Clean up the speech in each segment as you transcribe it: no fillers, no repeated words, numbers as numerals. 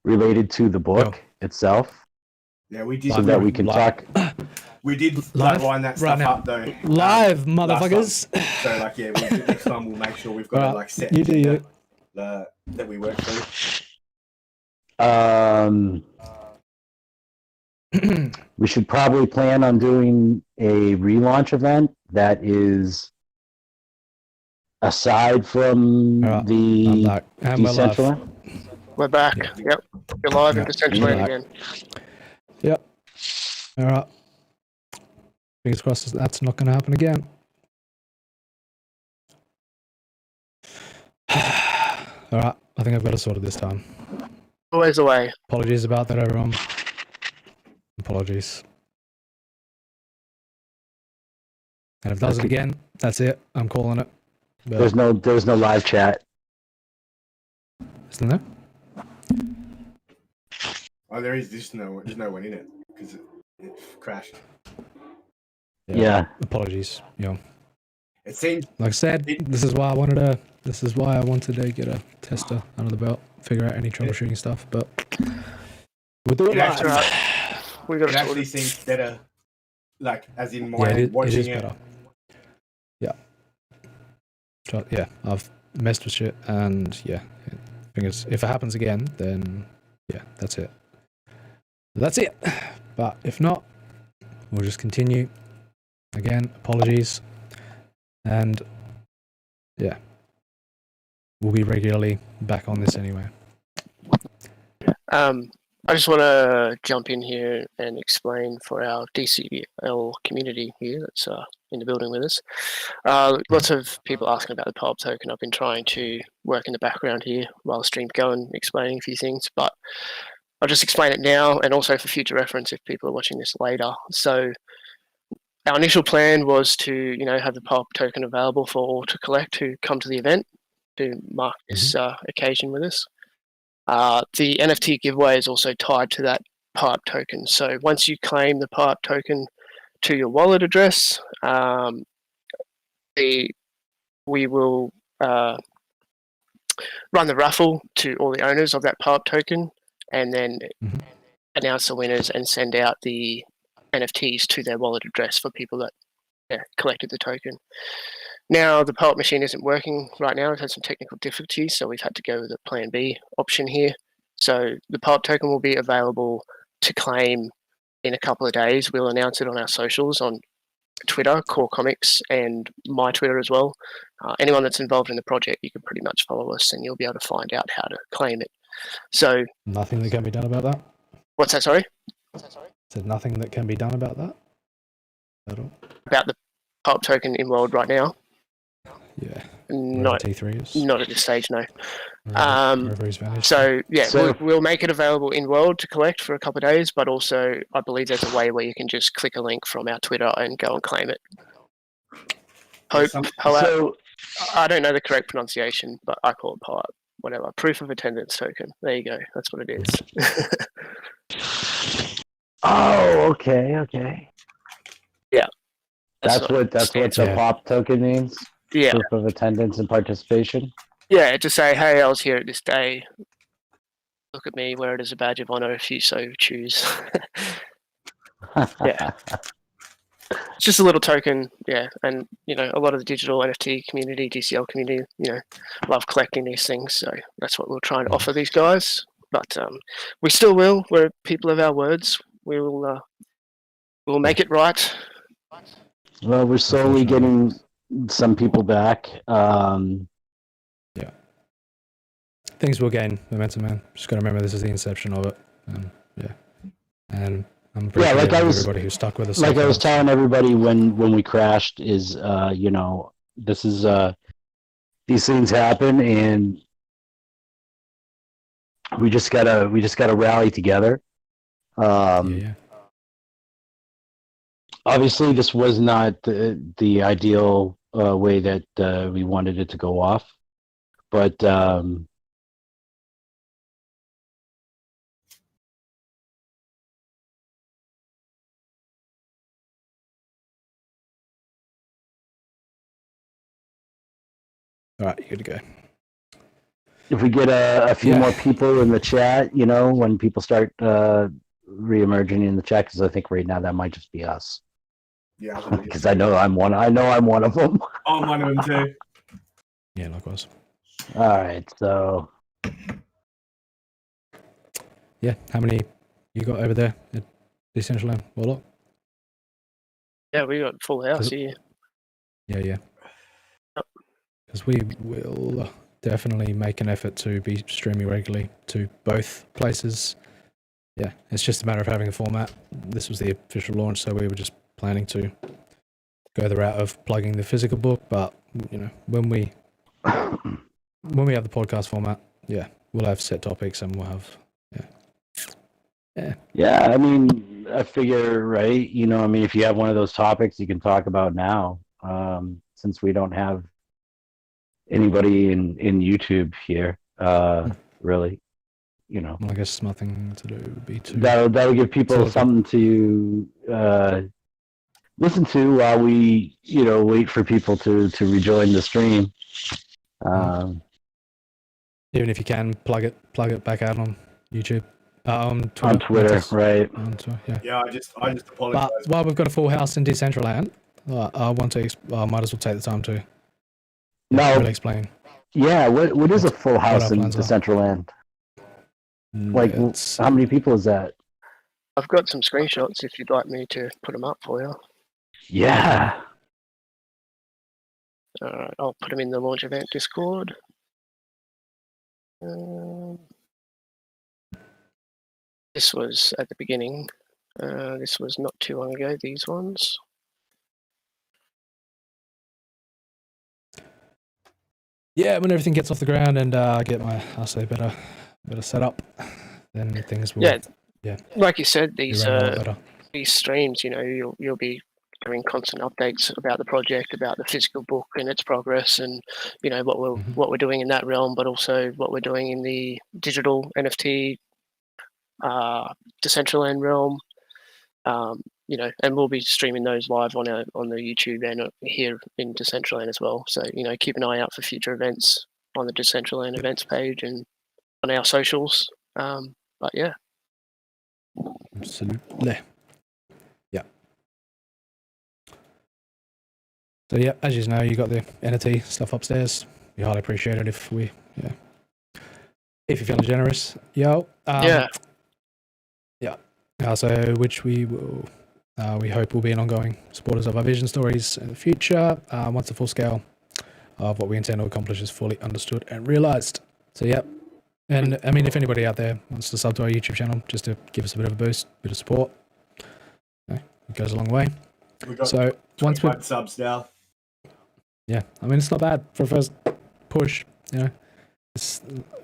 related to the book itself, Yeah, we did. so that we can talk. We did Live? line that Right stuff now. up though. Live, last motherfuckers. time. So like, yeah, next time we'll make sure we've got Alright, a like set you do agenda you. that we work through. We should probably plan on doing a relaunch event that is aside from I'm the back. And we're live. Decentraland. We're back. Yeah. Yep. You're live in Yeah. Decentraland Yeah. again. Yep. All right. Fingers crossed that's not going to happen again. All right. I think I've got it sorted this time. Always away. Apologies about that, everyone. Apologies. And if it does it again, that's it. I'm calling it. But There's no live chat. isn't there? Oh, there's no one in it because it crashed. Yeah. Apologies. You know, It seemed like I said, this is why I wanted to get a tester under the belt, figure out any troubleshooting stuff. But we'll do it live. actually, We got it to actually seems better. Like as in my Yeah, it watching is better. Yeah. So, yeah, I've messed with shit, and yeah, fingers. If it happens again, then yeah, that's it. That's it. But if not, we'll just continue. Again, apologies, and yeah, we'll be regularly back on this anyway. I just want to jump in here and explain for our DCL community here that's in the building with us. Lots of people asking about the POP token. I've been trying to work in the background here while the stream's going, explaining a few things, but I'll just explain it now and also for future reference if people are watching this later. So our initial plan was to, have the POP token available for all to collect who come to the event to mark this occasion with us. The NFT giveaway is also tied to that PIPE token. So once you claim the PIPE token to your wallet address, we will run the raffle to all the owners of that PIPE token and then announce the winners and send out the NFTs to their wallet address for people that collected the token. Now, the PIPE machine isn't working right now. It has some technical difficulties, so we've had to go with the Plan B option here. So the PIPE token will be available to claim in a couple of days. We'll announce it on our socials on Twitter, Core Comics, and my Twitter as well. Anyone that's involved in the project, you can pretty much follow us and you'll be able to find out how to claim it. So Nothing that can be done about that? what's that, sorry? Said nothing that can be done about that? At all? About the PIPE token in world right now? Yeah. Not, T3 is. not at this stage, no. Wherever he's vanished. So yeah, So- we'll make it available in world to collect for a couple of days, but also I believe there's a way where you can just click a link from our Twitter and go and claim it. So I don't know the correct pronunciation, but I call it PIPE. Whatever, proof of attendance token. There you go. That's what it is. oh, okay. Yeah. That's what the Yeah. POP token means. Yeah. Proof of attendance and participation. Yeah, to say, hey, I was here at this day. Look at me, wear it as a badge of honor if you so choose. Yeah. It's just a little token, yeah. And, a lot of the digital NFT community, DCL community, love collecting these things. So that's what we'll try and offer these guys. But we still will. We're people of our words. We'll make it right. Well, we're slowly getting some people back. Yeah. Things will gain momentum, man. Just got to remember this is the inception of it. Yeah. And I'm appreciative of everybody who stuck with us. Like I was telling everybody when we crashed is, this is, these things happen and we just gotta rally together. Yeah. Obviously, this was not the ideal way that we wanted it to go off, but All right, you good to go. if we get a few Yeah. more people in the chat, you know, when people start re-emerging in the chat, because I think right now that might just be us. Yeah, I think it is. Because I know I'm one of them. I'm one of them too. Yeah, likewise. All right, so Yeah, how many you got over there at Decentraland Warlock? Yeah, we got full house Is here. Yeah, yeah. Because we will definitely make an effort to be streaming regularly to both places. Yeah, it's just a matter of having a format. This was the official launch, so we were just planning to go the route of plugging the physical book. But you know, when we have the podcast format, yeah, we'll have set topics and we'll have yeah, I mean, I figure, right? You know, I mean, if you have one of those topics you can talk about now, since we don't have anybody in YouTube here, really, you know, I guess nothing to do would be too. that'll give people Totally. something to listen to while we, you know, wait for people to rejoin the stream. Even if you can plug it back out on YouTube, on Twitter, On Twitter, right? On Twitter, yeah. Yeah, I just apologise. But while we've got a full house in Decentraland, I want to. I might as well take the time to No, really explain. yeah. What is a full house our in plans the are. Central Land? Like, It's- how many people is that? I've got some screenshots if you'd like me to put them up for you. Yeah. Alright, I'll put them in the launch event Discord. This was at the beginning. This was not too long ago, these ones. yeah, when everything gets off the ground and I get my, I'll say better set up, then things will Yeah, like you said, be these running a lot better. these streams, you know, you'll be giving constant updates about the project, about the physical book and its progress, and you know what we're doing in that realm, but also what we're doing in the digital NFT, Decentraland realm. You know, and we'll be streaming those live on the YouTube and here in Decentraland as well. So you know, keep an eye out for future events on the Decentraland events page and on our socials. But yeah. Absolutely. Yeah. So yeah, as you know, you got the NFT stuff upstairs. We highly appreciate it if you're feeling generous. Yo. Yeah. So which we will, we hope will be an ongoing supporters of our vision stories in the future. Once the full scale of what we intend to accomplish is fully understood and realized. So yeah. And I mean, if anybody out there wants to sub to our YouTube channel, just to give us a bit of a boost, bit of support, it goes a long way. We got So once we, 21 subs now. yeah, I mean, it's not bad for a first push. You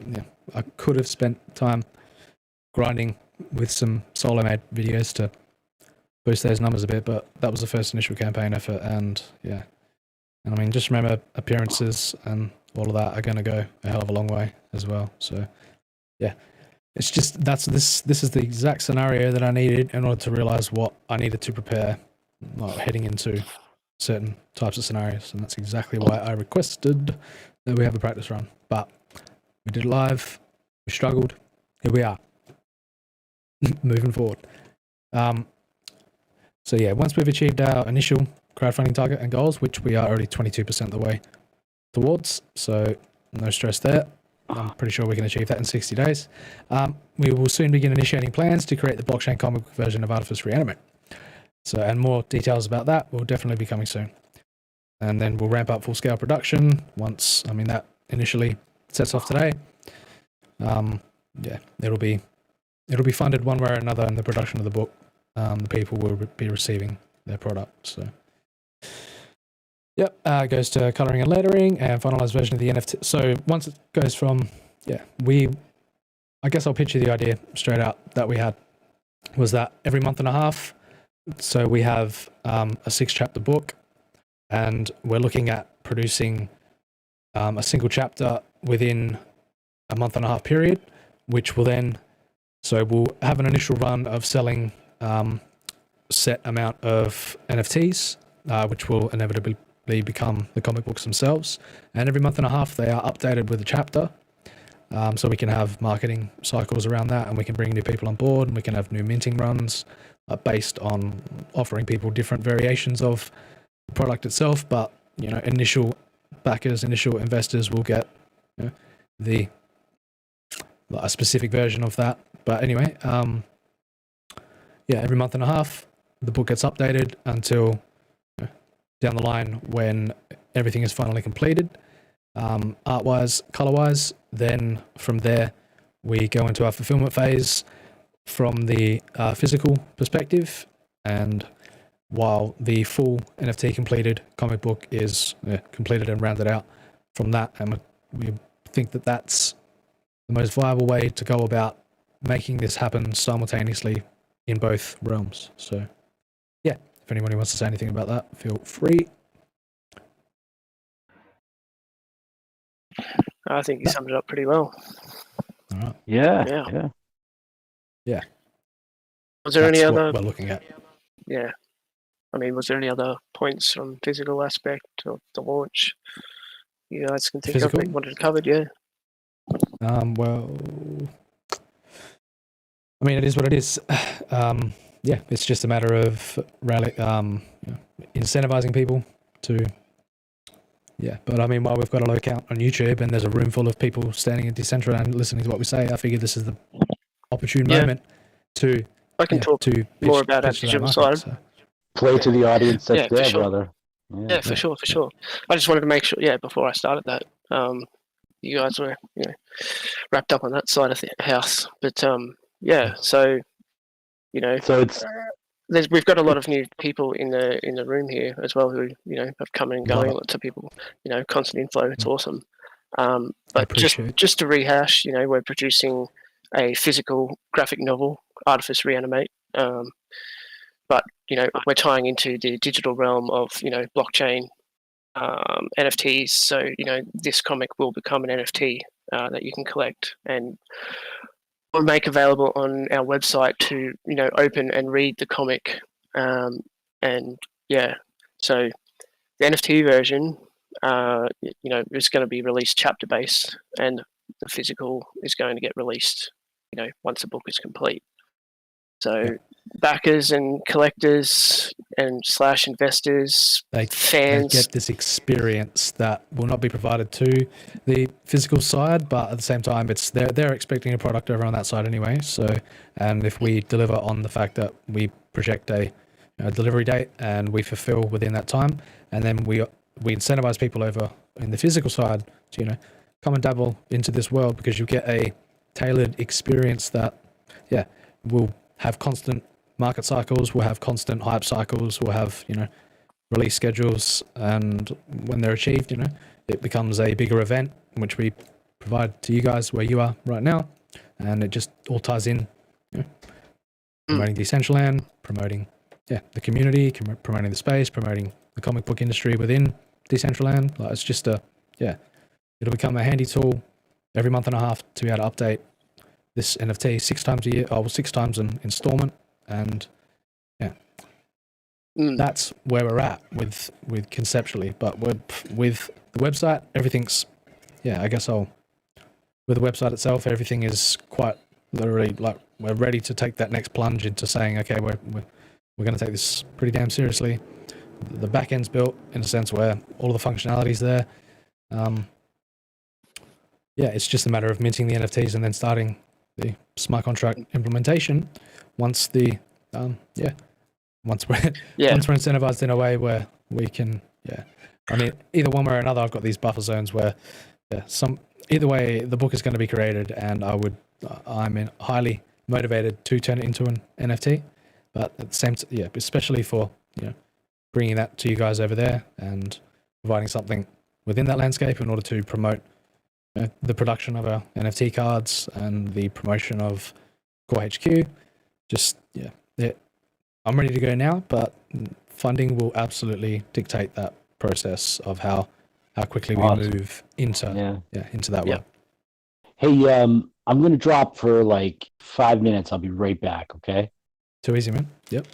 know, I could have spent time grinding with some solo made videos to boost those numbers a bit, but that was the first initial campaign effort, and yeah. And I mean, just remember, appearances and all of that are going to go a hell of a long way as well. So, yeah, it's just this is the exact scenario that I needed in order to realize what I needed to prepare, heading into certain types of scenarios, and that's exactly why I requested that we have a practice run. But we did it live. We struggled. Here we are, moving forward. So yeah, once we've achieved our initial crowdfunding target and goals, which we are already 22% of the way towards, so no stress there. I'm pretty sure we can achieve that in 60 days. We will soon begin initiating plans to create the blockchain comic book version of Artifice Reanimate. So, and more details about that will definitely be coming soon. And then we'll ramp up full scale production once, I mean, that initially sets off today. Yeah, it'll be funded one way or another in the production of the book. The people will be receiving their product. So, yep, goes to coloring and lettering and finalized version of the NFT. So once it goes from, yeah, I guess I'll pitch you the idea straight out that we had was that every month and a half. So we have a 6-chapter book, and we're looking at producing a single chapter within a month and a half period, which will then, so we'll have an initial run of selling set amount of NFTs, which will inevitably become the comic books themselves. And every month and a half, they are updated with a chapter. So we can have marketing cycles around that, and we can bring new people on board, and we can have new minting runs based on offering people different variations of the product itself. But initial backers, initial investors will get a specific version of that. But anyway, every month and a half, the book gets updated until down the line when everything is finally completed, art-wise, color-wise. Then from there, we go into our fulfillment phase from the physical perspective. And while the full NFT completed comic book is completed and rounded out from that, and we think that that's the most viable way to go about making this happen simultaneously in both realms. So, yeah, if anybody wants to say anything about that, feel free. I think you summed it up pretty well. All right. Yeah. Was there That's any what other? we're looking at. Yeah. I mean, was there any other points from physical aspect of the launch you guys can think of that you wanted covered? Yeah. Well, I mean, it is what it is. It's just a matter of incentivizing people to. Yeah, but I mean, while we've got a low count on YouTube and there's a room full of people standing in Decentraland listening to what we say, I figure this is the opportune moment to. I can talk more about our digital side. So. Play to the audience that's there, for sure. brother. Yeah, for sure. I just wanted to make sure, before I started that, you guys were, wrapped up on that side of the house. But so So it's we've got a lot of new people in the room here as well who have come and going. Lots of people, constant inflow. It's awesome. But just to rehash, we're producing a physical graphic novel, Artifice Reanimate. But we're tying into the digital realm of blockchain, NFTs. So this comic will become an NFT that you can collect and we'll make available on our website to open and read the comic. So the NFT version is going to be released chapter based, and the physical is going to get released once the book is complete. So backers and collectors and / investors, fans, they get this experience that will not be provided to the physical side, but at the same time, it's they're expecting a product over on that side anyway. So, and if we deliver on the fact that we project a delivery date and we fulfill within that time, and then we incentivize people over in the physical side to come and dabble into this world, because you get a tailored experience that will have constant market cycles, we'll have constant hype cycles, we'll have release schedules, and when they're achieved, it becomes a bigger event which we provide to you guys where you are right now, and it just all ties in, promoting Decentraland, promoting the community, promoting the space, promoting the comic book industry within Decentraland. Like, it's just it'll become a handy tool every month and a half to be able to update this NFT 6 times a year, 6 times an installment, and that's where we're at with conceptually. But with the website, everything's with the website itself, everything is quite literally like we're ready to take that next plunge into saying, okay, we're going to take this pretty damn seriously. The back end's built in a sense where all of the functionality's there. It's just a matter of minting the NFTs and then starting the smart contract implementation once once we're incentivized in a way where we can I mean, either one way or another, I've got these buffer zones where either way the book is going to be created, and I'm highly motivated to turn it into an NFT, but at the same time, especially for bringing that to you guys over there and providing something within that landscape in order to promote the production of our NFT cards and the promotion of Core HQ. I'm ready to go now, but funding will absolutely dictate that process of how quickly we move into that world. Hey, I'm going to drop for like 5 minutes. I'll be right back, okay? Too easy, man. Yep.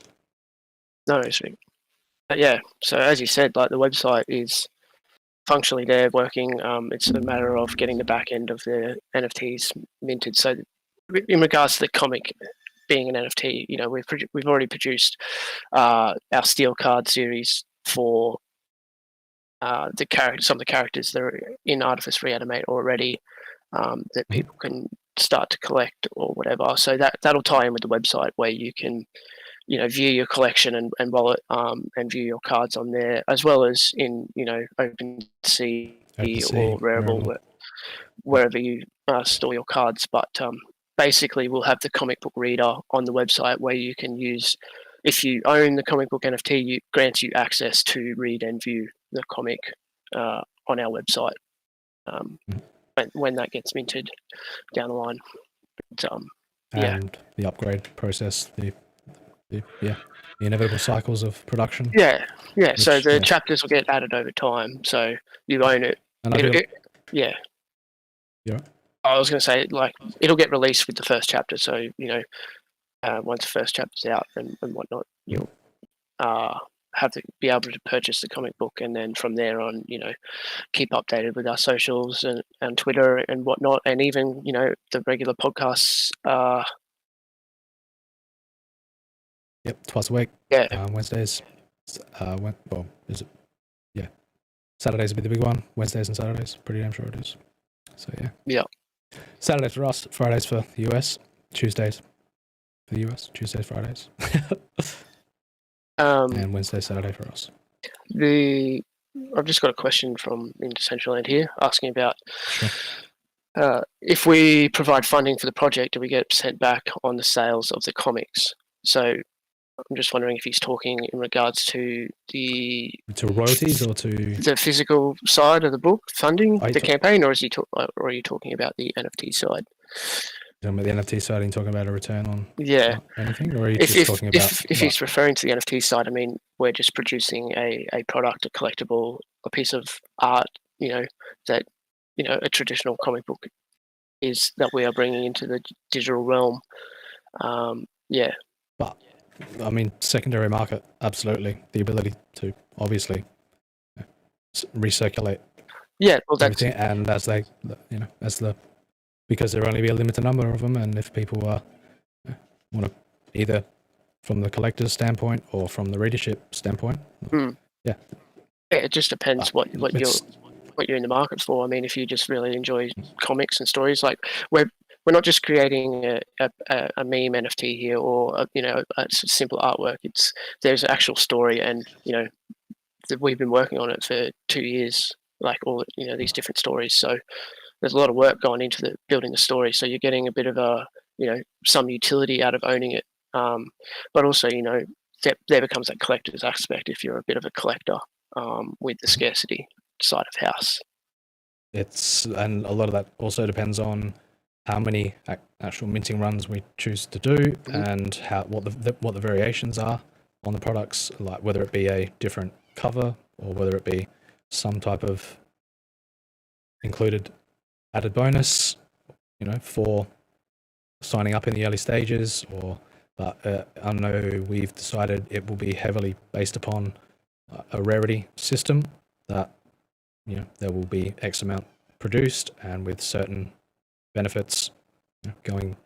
No, sweet. So as you said, like the website is functionally they're working. It's a matter of getting the back end of the NFTs minted. So in regards to the comic being an NFT, you know, we've already produced our steel card series for some of the characters that are in Artifice Reanimate already, that people can start to collect or whatever. So that'll tie in with the website where you can, you know, view your collection and wallet, and view your cards on there, as well as in, you know, OpenSea or Rarible, wherever you store your cards. But basically, we'll have the comic book reader on the website where you can use. If you own the comic book NFT, it grants you access to read and view the comic on our website when that gets minted down the line. But, and the upgrade process, the inevitable cycles of production. Yeah. So the chapters will get added over time. So you own it. And yeah. Yeah. I was going to say, like, it'll get released with the first chapter. So, you know, once the first chapter's out and whatnot, you'll have to be able to purchase the comic book, and then from there on, you know, keep updated with our socials and Twitter and whatnot, and even, you know, the regular podcasts. Yep, twice a week. Yeah. Wednesdays. Is it? Yeah. Saturdays will be the big one. Wednesdays and Saturdays. Pretty damn sure it is. So yeah. Yeah. Saturdays for us. Fridays for the US. Tuesdays for the US. Tuesdays, Fridays. And Wednesday, Saturday for us. I've just got a question from Decentraland here asking about Sure. If we provide funding for the project, do we get sent back on the sales of the comics? So I'm just wondering if he's talking in regards to royalties or to the physical side of the book funding the campaign, or or are you talking about the NFT side? Talking about the NFT side, and talking about a return on anything, or are you just talking about? If he's referring to the NFT side, I mean, we're just producing a product, a collectible, a piece of art, you know, that, you know, a traditional comic book is, that we are bringing into the digital realm. But I mean, secondary market, absolutely. The ability to obviously recirculate. Yeah, well, that's everything, and because there will only be a limited number of them, and if people want to, either from the collector's standpoint or from the readership standpoint, it just depends what you're in the market for. I mean, if you just really enjoy comics and stories, like we're not just creating a meme NFT here, or a simple artwork. There's an actual story, and we've been working on it for 2 years, like all these different stories. So there's a lot of work going into building the story. So you're getting a bit of some utility out of owning it, but also there becomes that collector's aspect if you're a bit of a collector with the scarcity side of house. And a lot of that also depends on how many actual minting runs we choose to do, and what the variations are on the products, like whether it be a different cover or whether it be some type of included added bonus, for signing up in the early stages. But I know we've decided it will be heavily based upon a rarity system, that there will be X amount produced, and with certain benefits going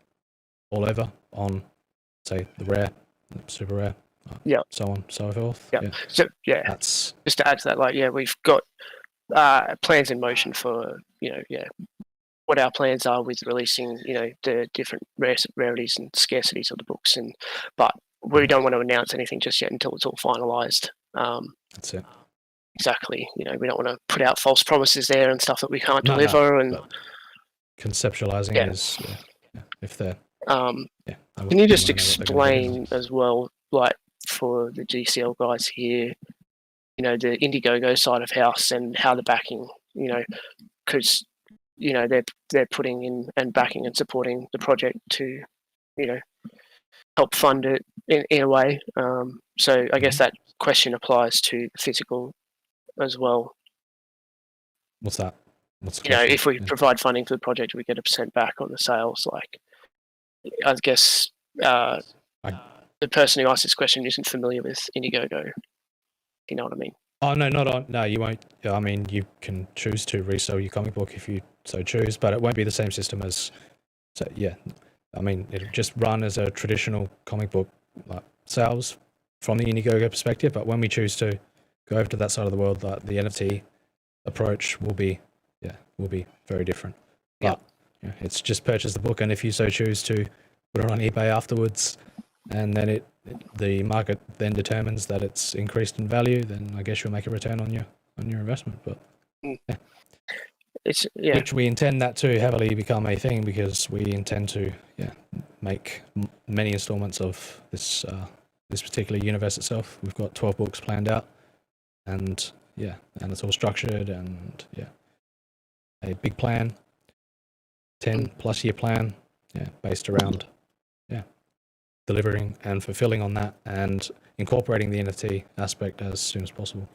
all over on, say, the rare, super rare, so on, so forth. So that's just to add to that. We've got plans in motion for what our plans are with releasing the different rarities and scarcities of the books, but we don't want to announce anything just yet until it's all finalized. That's it. Exactly. We don't want to put out false promises there and stuff that we can't deliver. And conceptualizing is, if they're. Can you just explain as well, like for the GCL guys here, the Indiegogo side of house and how the backing, because they're putting in and backing and supporting the project to, help fund it in a way. So I guess that question applies to physical as well. What's that? What's the question? If we provide funding for the project, we get a % back on the sales. Like, I guess the person who asked this question isn't familiar with Indiegogo. You know what I mean? Oh no, not on. No, you won't. I mean, you can choose to resell your comic book if you so choose, but it won't be the same system as. So yeah, I mean, it'll just run as a traditional comic book like sales from the Indiegogo perspective. But when we choose to go over to that side of the world, like the NFT approach will be very different. Yeah. But it's just purchase the book, and if you so choose to put it on eBay afterwards, and then the market then determines that it's increased in value, then I guess you'll make a return on your investment. But It's which we intend that to heavily become a thing, because we intend to make many installments of this this particular universe itself. We've got 12 books planned out, and it's all structured, and a big plan, 10+ year plan, based around delivering and fulfilling on that, and incorporating the NFT aspect as soon as possible.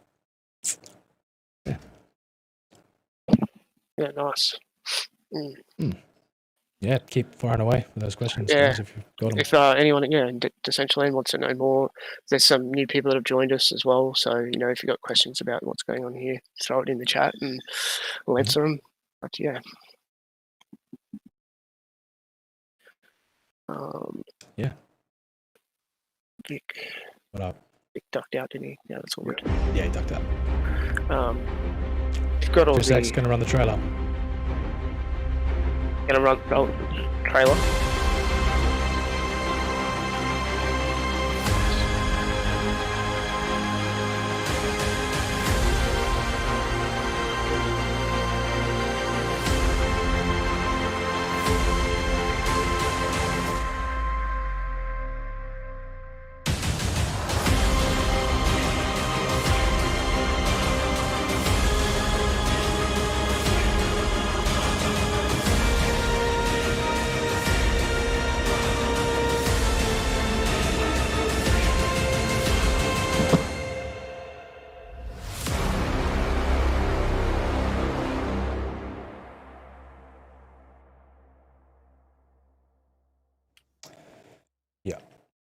Yeah, nice. Yeah, keep firing away with those questions, Yeah. guys, if you've got them. If anyone in Decentraland wants to know more, there's some new people that have joined us as well. So if you've got questions about what's going on here, throw it in the chat and we'll answer them. But yeah. Yeah. Vic What up? ducked out, didn't he? Yeah, that's all good. Yeah, he ducked out. You've got all Just the. X gonna run the trailer. Gonna roll the trailer.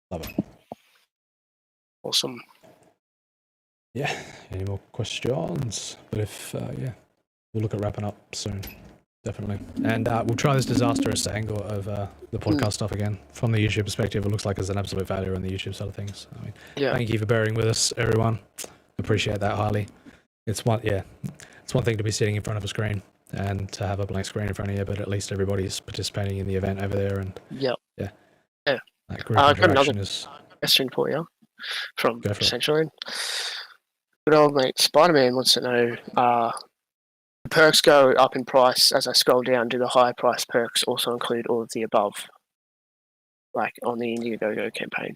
Love it. Awesome. Yeah. Any more questions? But if we'll look at wrapping up soon, definitely. And we'll try this disastrous angle of the podcast stuff again from the YouTube perspective. It looks like there's an absolute failure on the YouTube side of things. I mean, thank you for bearing with us, everyone. Appreciate that highly. It's one thing to be sitting in front of a screen and to have a blank screen in front of you, but at least everybody's participating in the event over there, and that group interaction is. Question for you from Go for it. Decentraland. Good old mate Spider-Man wants to know, the perks go up in price as I scroll down. Do the higher price perks also include all of the above, like on the Indiegogo campaign?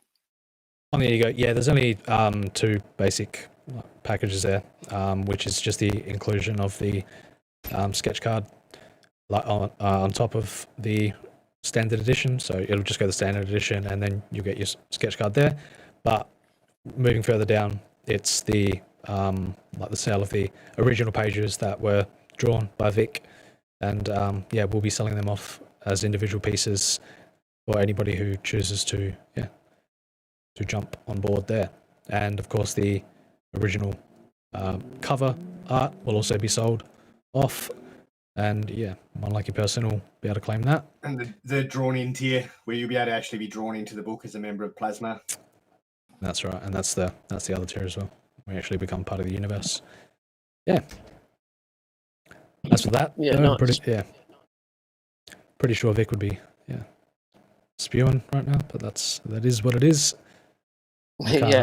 On the Indiegogo, yeah, there's only 2 basic packages there, which is just the inclusion of the sketch card on top of the standard edition. So it'll just go the standard edition, and then you'll get your sketch card there. But moving further down, it's the the sale of the original pages that were drawn by Vic, and we'll be selling them off as individual pieces for anybody who chooses to jump on board there. And of course, the original cover art will also be sold off. And one lucky person will be able to claim that. And the drawn in tier, where you'll be able to actually be drawn into the book as a member of Plasma. That's right, and that's the other tier as well. We actually become part of the universe. Yeah. As for that, nice. pretty sure Vic would be spewing right now, but that is what it is. Can't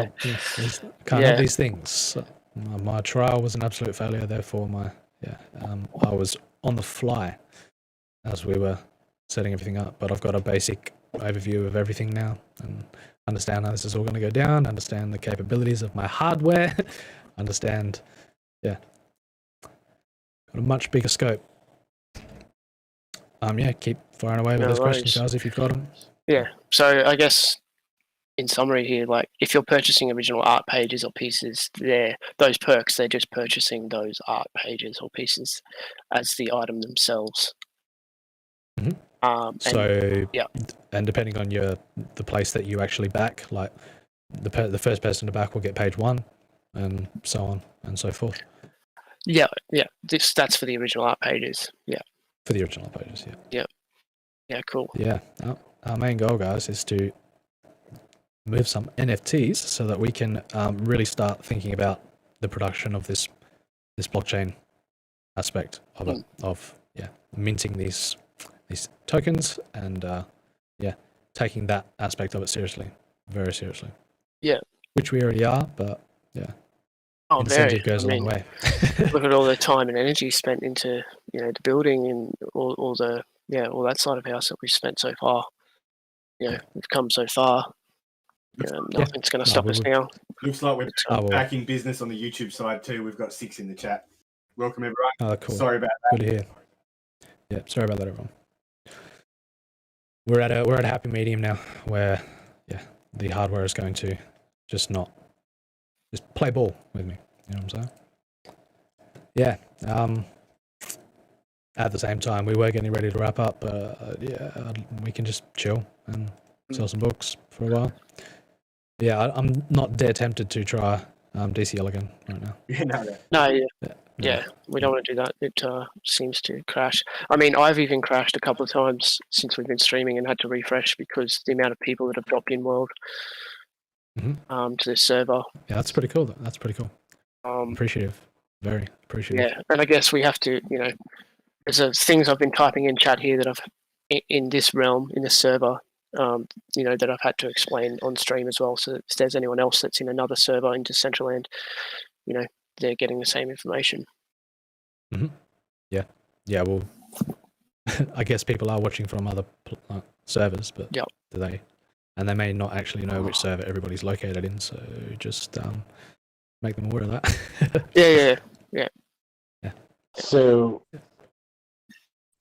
help these things. So, my trial was an absolute failure. Therefore, I was on the fly as we were setting everything up, but I've got a basic overview of everything now and understand how this is all going to go down, understand the capabilities of my hardware, understand, got a much bigger scope. Keep firing away with those questions, guys, if you've got them. Yeah, so I guess in summary here, like if you're purchasing original art pages or pieces, those perks, they're just purchasing those art pages or pieces as the item themselves. And depending on the place that you actually back, like the first person to back will get page 1, and so on and so forth. Yeah. That's for the original art pages. Yeah. For the original pages, yeah. Yeah. Cool. Yeah. Our main goal, guys, is to move some NFTs so that we can really start thinking about the production of this blockchain aspect of it, of minting these tokens and taking that aspect of it seriously, very seriously. Yeah. Which we already are, but yeah, Oh, incentive very. goes a long way. Look at all the time and energy spent into the building and all that side of house that we've spent so far. We've come so far. Nothing's going to stop us now. Looks like we're well. back in business on the YouTube side too. We've got 6 in the chat. Welcome everyone. Oh, cool. Sorry about that. Good to hear. Yeah, sorry about that, everyone. We're at a happy medium now, where the hardware is going to just play ball with me. You know what I'm saying? Yeah. At the same time, we were getting ready to wrap up. We can just chill and sell some books for a while. Yeah, I'm not dead tempted to try DC Elegant right now. Yeah, we don't want to do that. It seems to crash. I mean, I've even crashed a couple of times since we've been streaming and had to refresh because the amount of people that have dropped in world to this server. Yeah, that's pretty cool. That's pretty cool. Appreciative. Very appreciative. Yeah, and I guess we have to, there's things I've been typing in chat here that I've in this realm, in this server, that I've had to explain on stream as well. So if there's anyone else that's in another server in Decentraland, they're getting the same information. Yeah. Well, I guess people are watching from other servers, but they may not actually know which server everybody's located in. So just make them aware of that. Yeah. So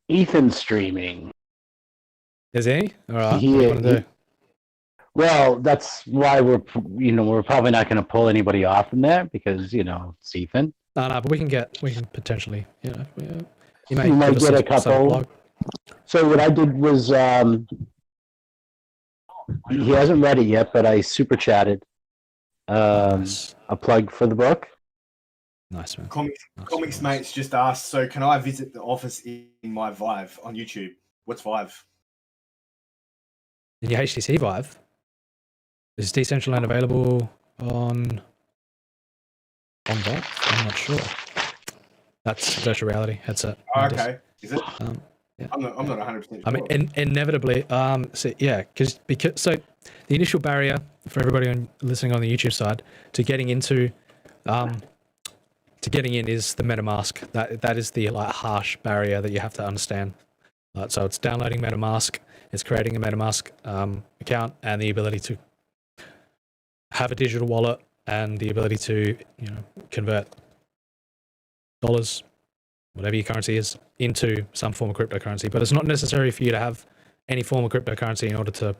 Ethan's streaming. Is he? All right. What do you want to do? Well, that's why we're probably not going to pull anybody off from there because it's Ethan. No, but we can potentially, you might get a couple. So what I did was, he hasn't read it yet, but I super chatted Nice. a plug for the book. Nice, man. Comics Mates just asked, so can I visit the office in my Vive on YouTube? What's Vive? In your HTC Vive? Is Decentraland available on Vive? I'm not sure. That's virtual reality headset. Oh, okay. Is it? Yeah. I'm not 100% sure. I mean, inevitably, because the initial barrier for everybody listening on the YouTube side to getting into, is the MetaMask. That is the harsh barrier that you have to understand. So it's downloading MetaMask, it's creating a MetaMask account, and the ability to have a digital wallet and the ability to convert dollars, whatever your currency is, into some form of cryptocurrency. But it's not necessary for you to have any form of cryptocurrency in order to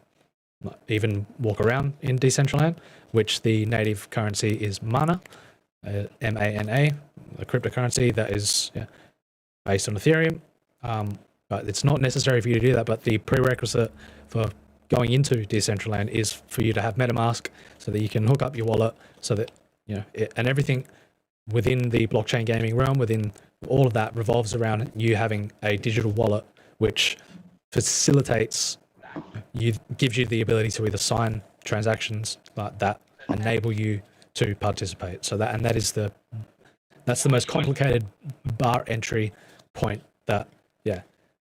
even walk around in Decentraland, which the native currency is Mana, MANA, a cryptocurrency that is based on Ethereum. But it's not necessary for you to do that. But the prerequisite for going into Decentraland is for you to have MetaMask so that you can hook up your wallet so that, and everything within the blockchain gaming realm, within all of that revolves around you having a digital wallet, which facilitates, gives you the ability to either sign transactions like that enable you to participate. So that's the most complicated bar entry point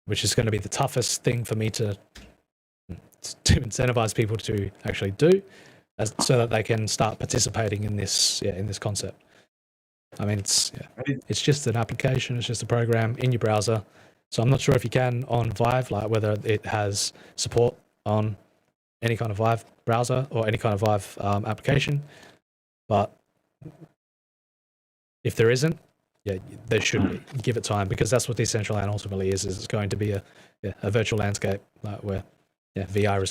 which is going to be the toughest thing for me to incentivize people to actually do, so that they can start participating in this concept. I mean, it's just an application, it's just a program in your browser. So I'm not sure if you can on Vive, whether it has support on any kind of Vive browser or any kind of Vive application. But if there isn't, there should be. Give it time, because that's what Decentraland ultimately is it's going to be a virtual landscape where VR is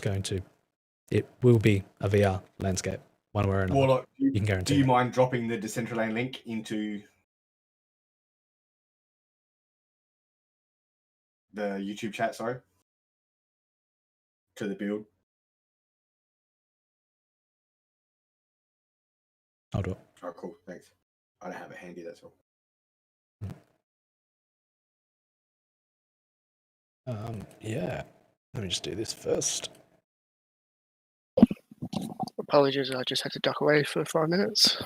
it will be a VR landscape one way or another. Warlock, you can guarantee. Do you mind dropping the Decentraland link into the YouTube chat, sorry? To the build. I'll do it. Oh, cool. Thanks. I don't have it handy. That's all. Yeah. Let me just do this first. Apologies, I just had to duck away for 5 minutes,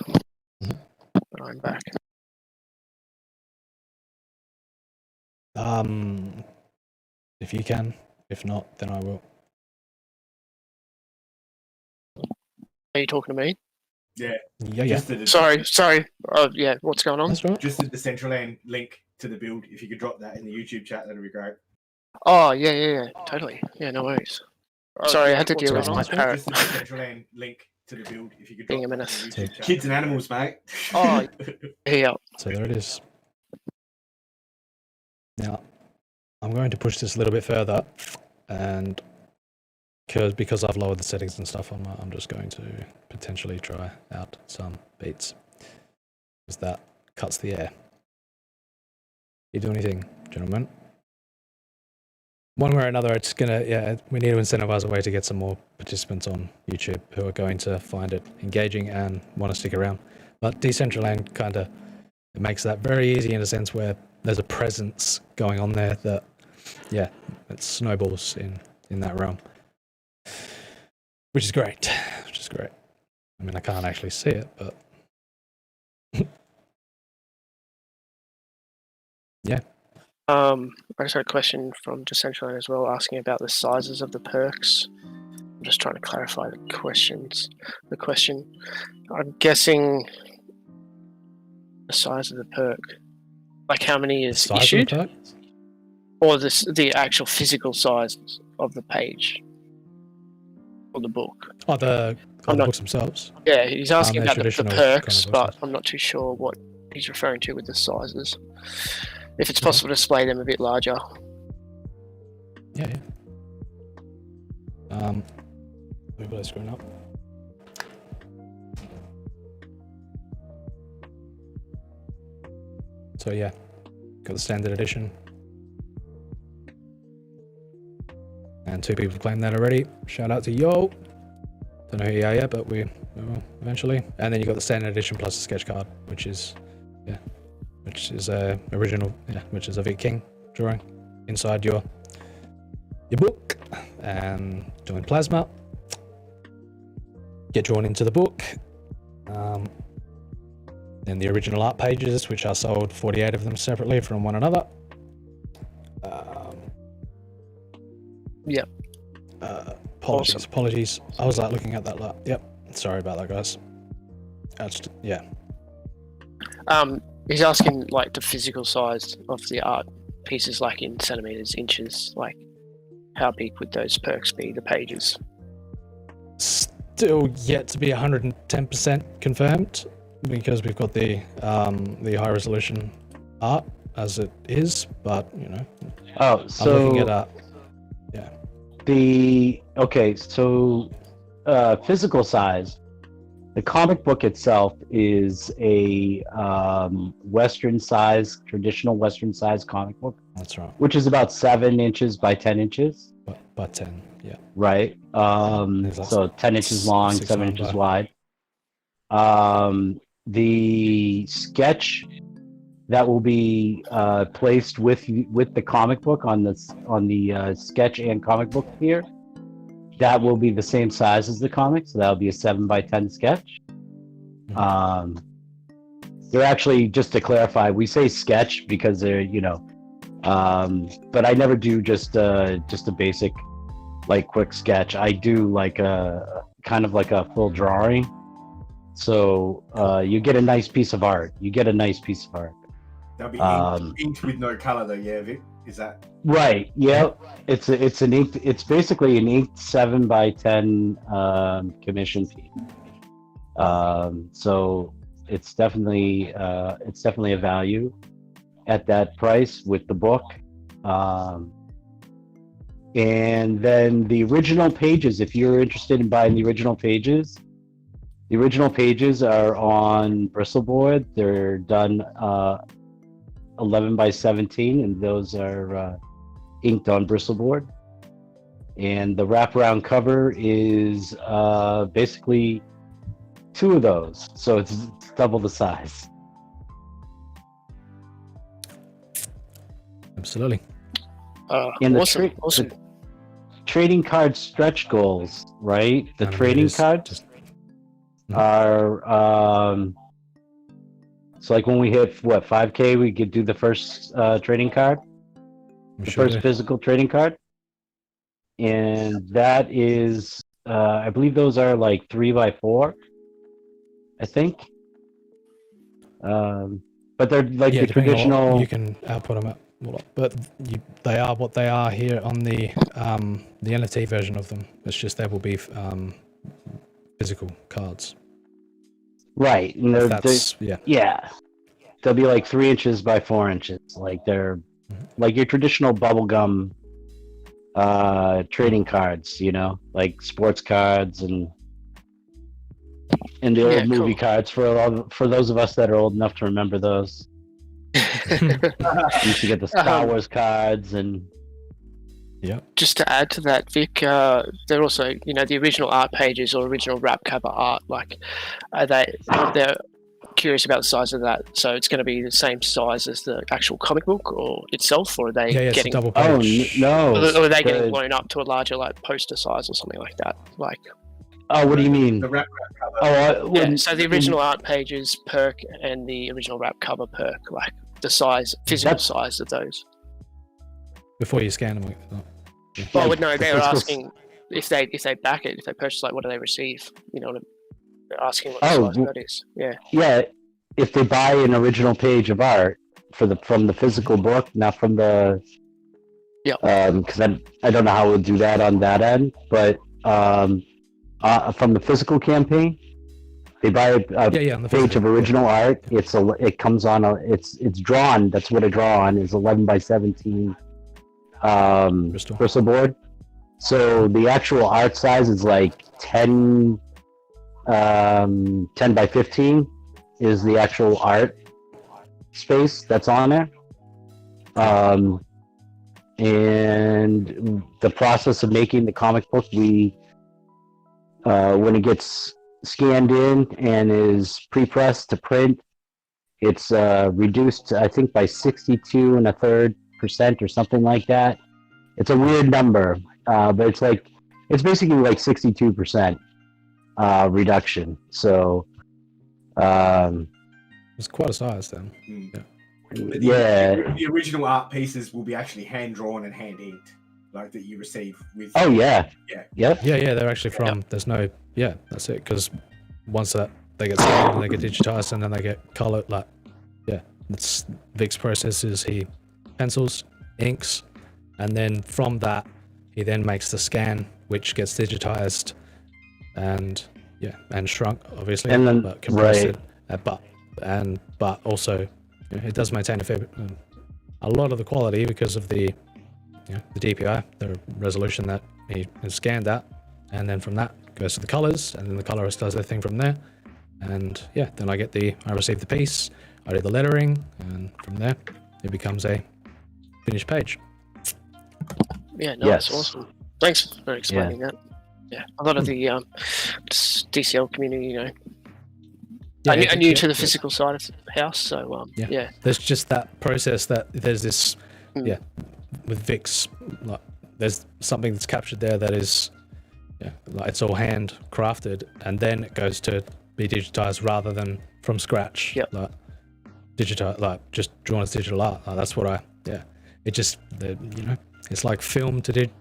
Mhm. but I'm back. If you can. If not, then I will. Are you talking to me? Yeah. Yeah. Just the, Sorry. Yeah, what's going on? That's right. Just the Decentraland link to the build. If you could drop that in the YouTube chat, that'd be great. Oh, yeah, totally. Yeah, no worries. Sorry, I had to what's deal with going my on? parrot. Just the Decentraland link to the build. If you could Being drop a that in menace. the YouTube chat. Okay. Kids and animals, mate. Oh, yeah. So there it is. Now, I'm going to push this a little bit further, and because I've lowered the settings and stuff, I'm just going to potentially try out some beats, because that cuts the air. You do anything, gentlemen? One way or another, it's gonna, we need to incentivize a way to get some more participants on YouTube who are going to find it engaging and want to stick around. But Decentraland kind of makes that very easy in a sense where there's a presence going on there that, it snowballs in that realm. Which is great. I mean, I can't actually see it, but yeah. I just had a question from Decentraland as well, asking about the sizes of the perks. I'm just trying to clarify the question. I'm guessing the size of the perk, like how many The is size issued, of the perk? or the actual physical size of the page or the book. Oh, the books themselves. Yeah, he's asking they're about the traditional perks, comic but books. I'm not too sure what he's referring to with the sizes. If it's possible to display them a bit larger. Yeah. Maybe I screwing up. So yeah, got the standard edition. And 2 people claimed that already. Shout out to Yo. Don't know who you are yet, but we will eventually. And then you got the standard edition plus a sketch card, which is a original, which is a Vic King drawing inside your book, and doing plasma. Get drawn into the book. Then the original art pages, which are sold 48 of them separately from one another. Yep. Apologies. I was like looking at that. Yep. Sorry about that, guys. He's asking like the physical size of the art pieces, like in centimeters, inches, like how big would those perks be, the pages? Still yet to be 110% confirmed, because we've got the high resolution art as it is, but Oh, so I'm looking at physical size. The comic book itself is a traditional Western size comic book. That's right. Which is about 7 inches by 10 inches. By 10, yeah. Right. So 10 inches long, 7 inches wide. The sketch that will be placed with the comic book on the sketch and comic book here, that will be the same size as the comic, so that'll be a 7 by 10 sketch. They're actually, just to clarify, we say sketch because they're but I never do just a basic like quick sketch. I do like a kind of like a full drawing. So you get a nice piece of art. That'll be inked with no color though, yeah, Vic? Is that right? Yeah, it's an inked. It's basically an inked 7 by 10 commission piece. So it's definitely a value at that price with the book. And then the original pages, if you're interested in buying the original pages are on Bristleboard. They're done 11 by 17, and those are inked on Bristleboard. And the wraparound cover is basically 2 of those, so it's double the size. Absolutely. And the Awesome. tra- Awesome. Trading card stretch goals, right? The And it trading is cards just- are so like when we hit what 5K, we could do the first trading card, I'm the sure first they- physical trading card, and that is I believe those are like 3x4, I think. But they're like yeah, the depending on traditional. what you can output them at. But they are what they are here on the NFT version of them. It's just they will be physical cards. Right, and they're That's yeah. yeah, they'll be like 3 inches by 4 inches. Like they're like your traditional bubblegum trading cards, you know, like sports cards and the old Yeah, movie cool. cards for those of us that are old enough to remember those. We used to get the Star Wars cards and Just to add to that, Vic, they're also, the original art pages or original wrap cover art. Like, they're curious about the size of that. So it's going to be the same size as the actual comic book or itself, or are they Yeah, it's a getting, double oh page. no, or are they getting the- blown up to a larger like poster size or something like that? Like, oh, what do you mean? The wrap cover. Oh, yeah. when- So the original art pages perk and the original wrap cover perk, like the size, physical That's- size of those. Before you scan them. Like, Well, like, no, the they were physical- asking if they back it, if they purchase, like, what do they receive? They're asking what the Oh, size of that is. Yeah. Yeah, if they buy an original page of art from the physical book, not from the. Yep. Because I don't know how we'll do that on that end, but from the physical campaign, they buy a yeah, on the page physical, of original art. It comes on it's drawn. That's what a draw on is 11 by 17 Bristol. Bristol board. So the actual art size is like 10 by 15 is the actual art space that's on there. And the process of making the comic book, when it gets scanned in and is pre-pressed to print, it's reduced, I think, by 62.33% or something like that. It's a weird number, but it's basically like 62% reduction. So, It's quite a size then. yeah. The original art pieces will be actually hand drawn and hand inked, like that you receive with. Oh yeah. Yeah. Yep. Yeah, they're actually from. There's no. Yeah, that's it. Because once that they get scanned and they get digitized and then they get colored, like, yeah, it's Vic's process is he pencils, inks, and then from that he then makes the scan, which gets digitized, and shrunk obviously, And then- but compressed right. it, but also it does maintain a lot of the quality because of the the DPI, the resolution that he is scanned at, and then from that goes to the colors, and then the colorist does their thing from there, and then I receive the piece, I do the lettering, and from there it becomes a finished page. Yeah, no, Yes. that's awesome. Thanks for explaining that. Yeah, a lot of the DCL community, are new to the physical side of the house, so yeah. There's just that process that there's this, Mm. with Vix, like there's something that's captured there that is, like it's all hand crafted, and then it goes to be digitized rather than from scratch. Yep. Like digitized, like just drawn as digital art. Like, that's what it just, it's like film to digital.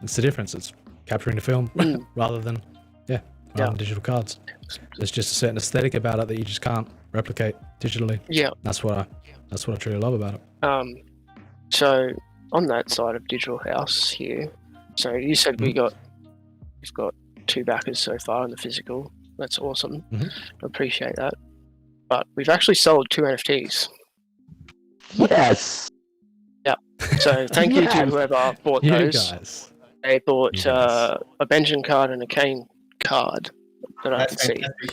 It's the difference. It's capturing the film Mm. rather than digital cards. There's just a certain aesthetic about it that you just can't replicate digitally. Yeah. That's what I truly love about it. So on that side of Digital House here, so you said we've got 2 backers so far in the physical. That's awesome. Mhm. I appreciate that. But we've actually sold 2 NFTs. Yes. So thank you to Yes. whoever bought You those. guys. They bought You guys. a Benjamin card and a Kane card that I That's can see. fantastic.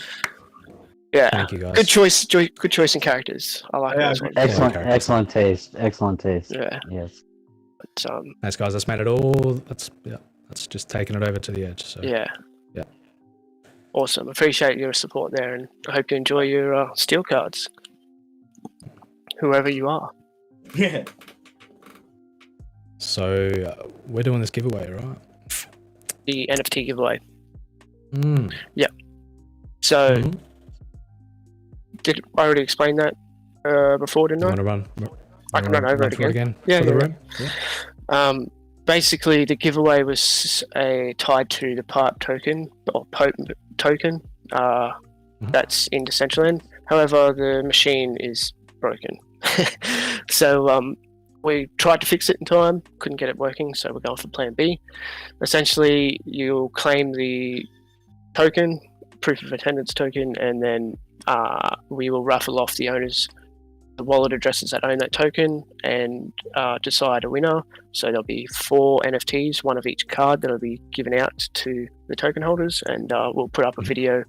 Yeah. Thank you guys. Good choice. Good choice in characters. I like Yeah, those ones. Excellent. Yeah. Excellent taste. Excellent taste. Yeah. Yes. But, Thanks, guys. That's made it all. That's just taking it over to the edge. So yeah. Yeah. Awesome. Appreciate your support there, and I hope you enjoy your steel cards, whoever you are. Yeah. So we're doing this giveaway, right? The NFT giveaway. Mm. So, Mhm. did I already explain that before, didn't You I? want to run? I can run over it through again. for Yeah, the yeah. room. Yeah. Basically, the giveaway was tied to the PARP token or POPE token that's in Decentraland. However, the machine is broken. So we tried to fix it in time, couldn't get it working, so we're going for plan B. Essentially, you'll claim the token, proof of attendance token, and then we will raffle off the owners, the wallet addresses that own that token, and decide a winner. So there'll be 4 NFTs, one of each card, that'll be given out to the token holders, and we'll put up a video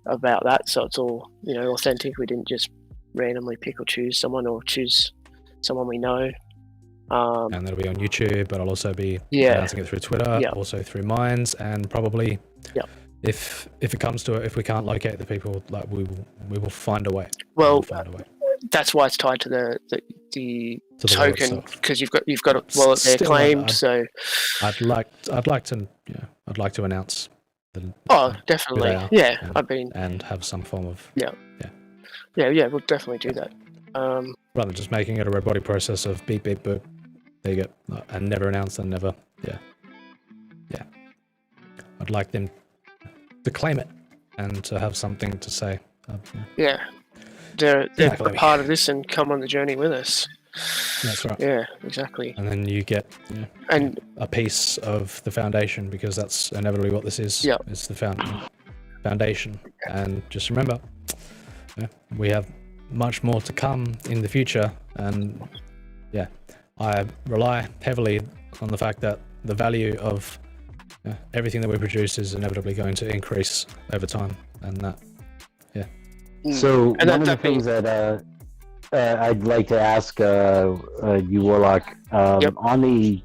about that, so it's all authentic. We didn't just randomly pick or choose someone or choose someone we know. And that'll be on YouTube, but I'll also be Yeah. announcing it through Twitter, Yeah. also through Minds, and probably Yeah. if it comes to it, if we can't locate the people, like we will find a way. Well, We'll find a way that's why it's tied to the to the wallet token, itself. because you've got a wallet there Still, claimed. So I'd like to announce definitely, are, yeah. and- I've been and have some form of yeah. We'll definitely do that. rather than just making it a robotic process of beep beep boop. There you go, and never announce and never. Yeah. I'd like them to claim it and to have something to say. Yeah, they're Exactly. a part of this and come on the journey with us. That's right. Yeah, exactly. And then you get And a piece of the foundation, because that's inevitably what this is. Yeah. It's the foundation. And just remember, we have much more to come in the future. And I rely heavily on the fact that the value of everything that we produce is inevitably going to increase over time. And that, So And one of the that being- things that I'd like to ask you, Warlock, Yep. on the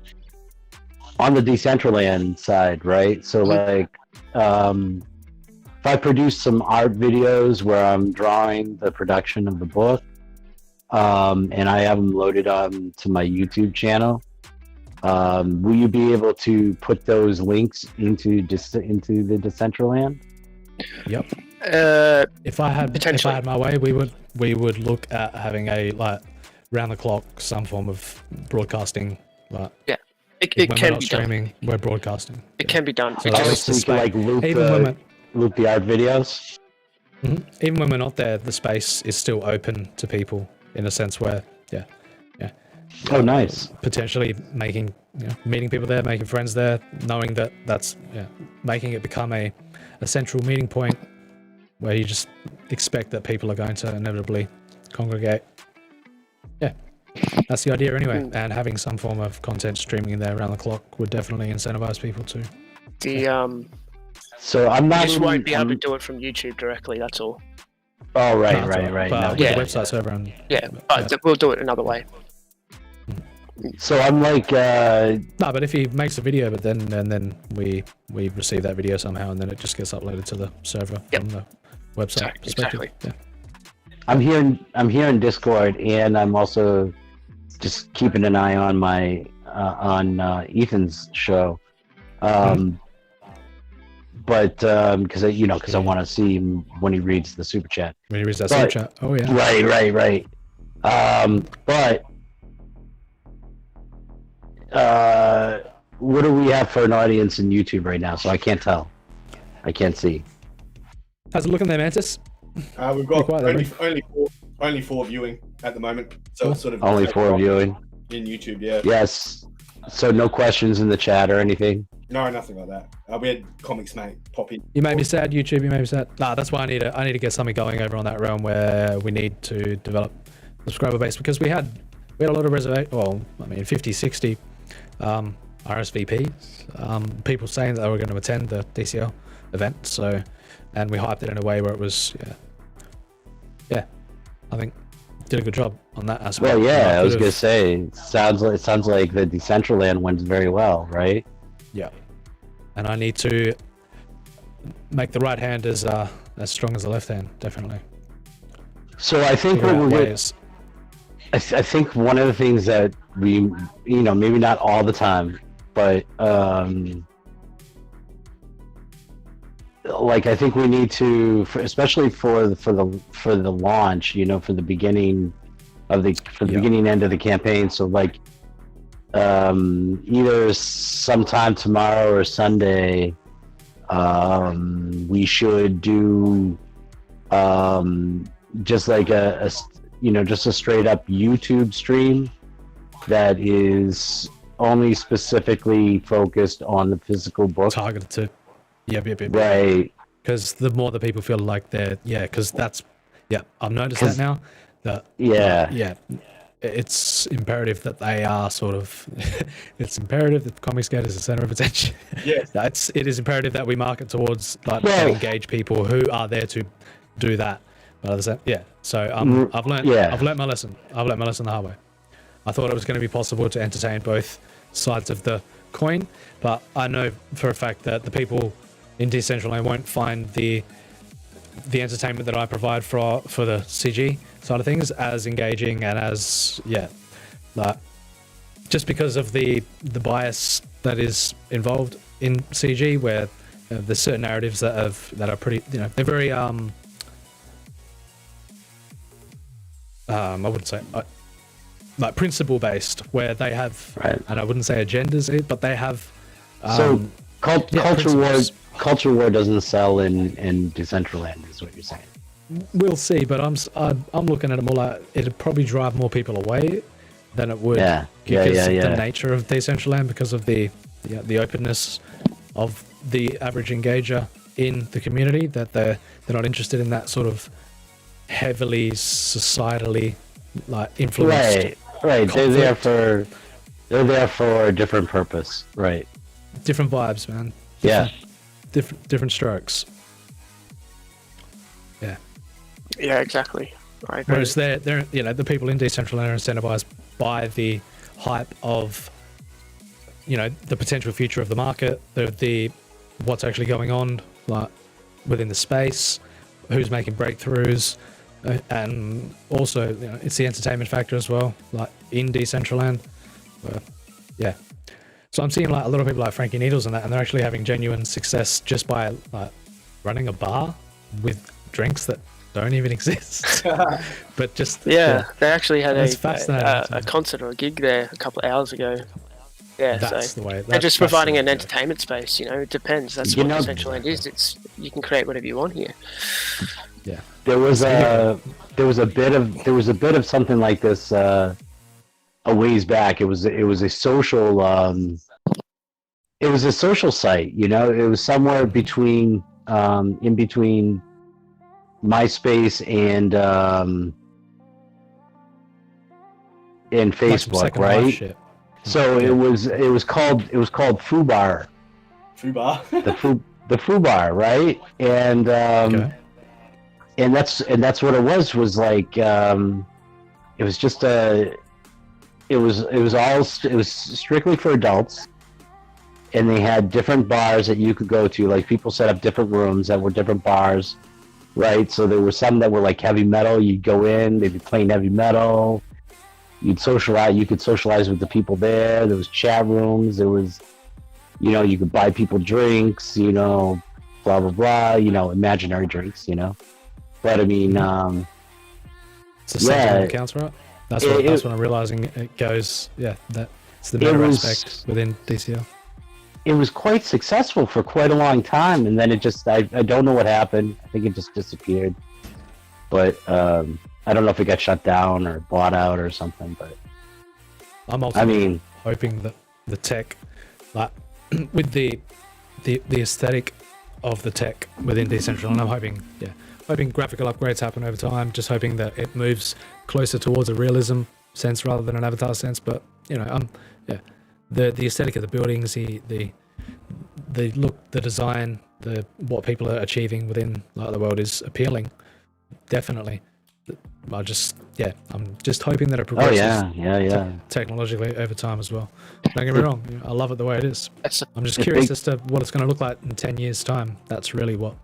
Decentraland side, right? So like, if I produce some art videos where I'm drawing the production of the book, and I have them loaded on to my YouTube channel, will you be able to put those links into the Decentraland? yep. If I had Potentially. my way, we would look at having a round the clock some form of broadcasting. Like it when we're can not be done. streaming, we're broadcasting. It can be done. So It at just- least the So you can like loop, even when loop the art videos. even when we're not there, the space is still open to people in a sense where Oh, nice. potentially meeting people there, making friends there, knowing that that's making it become a central meeting point where you just expect that people are going to inevitably congregate. Yeah, that's the idea anyway. And having some form of content streaming in there around the clock would definitely incentivize people to. So I'm you not. just won't be able to I'm- do it from YouTube directly. That's all. Oh, right, No, that's all right. But No, with Yeah. the website server and Yeah, but we'll do it another way. So I'm like, no, but if he makes a video, but then we receive that video somehow, and then it just gets uploaded to the server Yep. from the website perspective. Exactly. Yeah. I'm here in Discord, and I'm also just keeping an eye on my on Ethan's show. But because I want to see him when he reads the super chat. When he reads that But- super chat, oh yeah. Right. But what do we have for an audience in YouTube right now? So I can't tell. I can't see. How's it looking there, Mantis? We've got Quite only four viewing at the moment. So it's sort of Only 4 viewing. in YouTube. Yeah. Yes. So no questions in the chat or anything. No, nothing like that. We had Comics Mate pop in. You made me sad, YouTube. You made me sad. Nah, that's why I need to get something going over on that realm where we need to develop subscriber base, because we had a lot of reservation. Well, I mean, 50, 60 RSVPs. People saying that they were going to attend the DCL event. So, and we hyped it in a way where it was, I think did a good job on that aspect. Well, yeah, I was could've- gonna say it sounds like the Decentraland went very well, right? Yeah. And I need to make the right hand as strong as the left hand, definitely. So I think Figure what out we're ways. I think one of the things that we, maybe not all the time, but like I think we need to, especially for the launch, for the beginning of the beginning end of the campaign. So like either sometime tomorrow or Sunday, we should do just like just a straight up YouTube stream that is only specifically focused on the physical book. Targeted to. Yep. Right. Because the more that people feel like because that's, I've noticed that now. That it's imperative that they are sort of. It's imperative that Comicsgate is the center of attention. Yes. It is imperative that we market towards and engage people who are there to do that. But so I've learned my lesson. I've learned my lesson the hard way. I thought it was going to be possible to entertain both sides of the coin, but I know for a fact that the people in Decentraland won't find the entertainment that I provide for the CG side of things as engaging and as just because of the bias that is involved in CG, where there's certain narratives that are pretty, they're very I wouldn't say like principle based, where they have, and I wouldn't say agendas, but they have. So culture war. principles. Culture war doesn't sell in Decentraland, is what you're saying. We'll see, but I'm looking at it more like it'd probably drive more people away than it would. Because of the nature of Decentraland, because of the openness of the average engager in the community, that they're not interested in that sort of heavily societally influenced. Right. They're there for a different purpose. Right. Different vibes, man. Different strokes. Yeah, exactly. I agree. Whereas they're the people in Decentraland are incentivized by the hype of the potential future of the market, the what's actually going on within the space, who's making breakthroughs, and also it's the entertainment factor as well, like in Decentraland. So I'm seeing a lot of people like Frankie Needles and that, and they're actually having genuine success just by running a bar with drinks that don't even exist. But just they actually had fascinating a concert or a gig there a couple of hours ago. That's so the way. they're just providing an entertainment space. It depends. That's what Decentraland is. You can create whatever you want here. Yeah. There was a bit of something like this a ways back. It was a social site. It was somewhere between in between MySpace and Facebook, right? So it was called Fubar. Fubar. The Fubar, right? And and that's what it was like it was just it was strictly for adults, and they had different bars that you could go to. Like, people set up different rooms that were different bars, right? So there were some that were like heavy metal. You'd go in, they'd be playing heavy metal. You could socialize with the people there. There was chat rooms. There was, you could buy people drinks, blah blah blah, imaginary drinks, But I mean, it's the sentiment accounts, right? That's what I'm realizing. It goes, that's the better aspect within DCL. It was quite successful for quite a long time, and then it just, I don't know what happened. I think it just disappeared. But I don't know if it got shut down or bought out or something. But I'm also hoping that the tech, with the aesthetic of the tech within Decentraland, I'm hoping graphical upgrades happen over time. Just hoping that it moves closer towards a realism sense rather than an Avatar sense. But the aesthetic of the buildings, the look, the design, what people are achieving within the world is appealing, definitely. I'm just hoping that it Oh progresses yeah. technologically over time as well. Don't get me wrong, I love it the way it is. That's I'm just If curious they- as to what it's going to look like in 10 years' time. That's really what.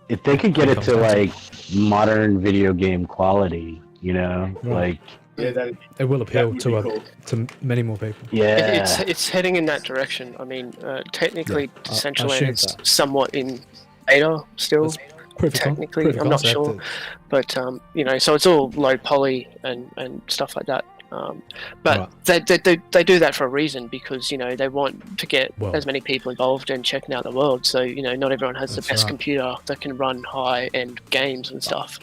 If they could get it comes to down to. like modern video game quality, you know, Right. like Yeah, that It will appeal would to be a, cool. to many more people. yeah, it's heading in that direction. I mean, technically, I Decentraland assumed is that. somewhat in beta still. It's Technically, proof of I'm not concept. sure. But so it's all low poly and stuff like that. But they do that for a reason, because they want to get Well- as many people involved and checking out the world. So not everyone has the That's best right. computer that can run high end games and stuff.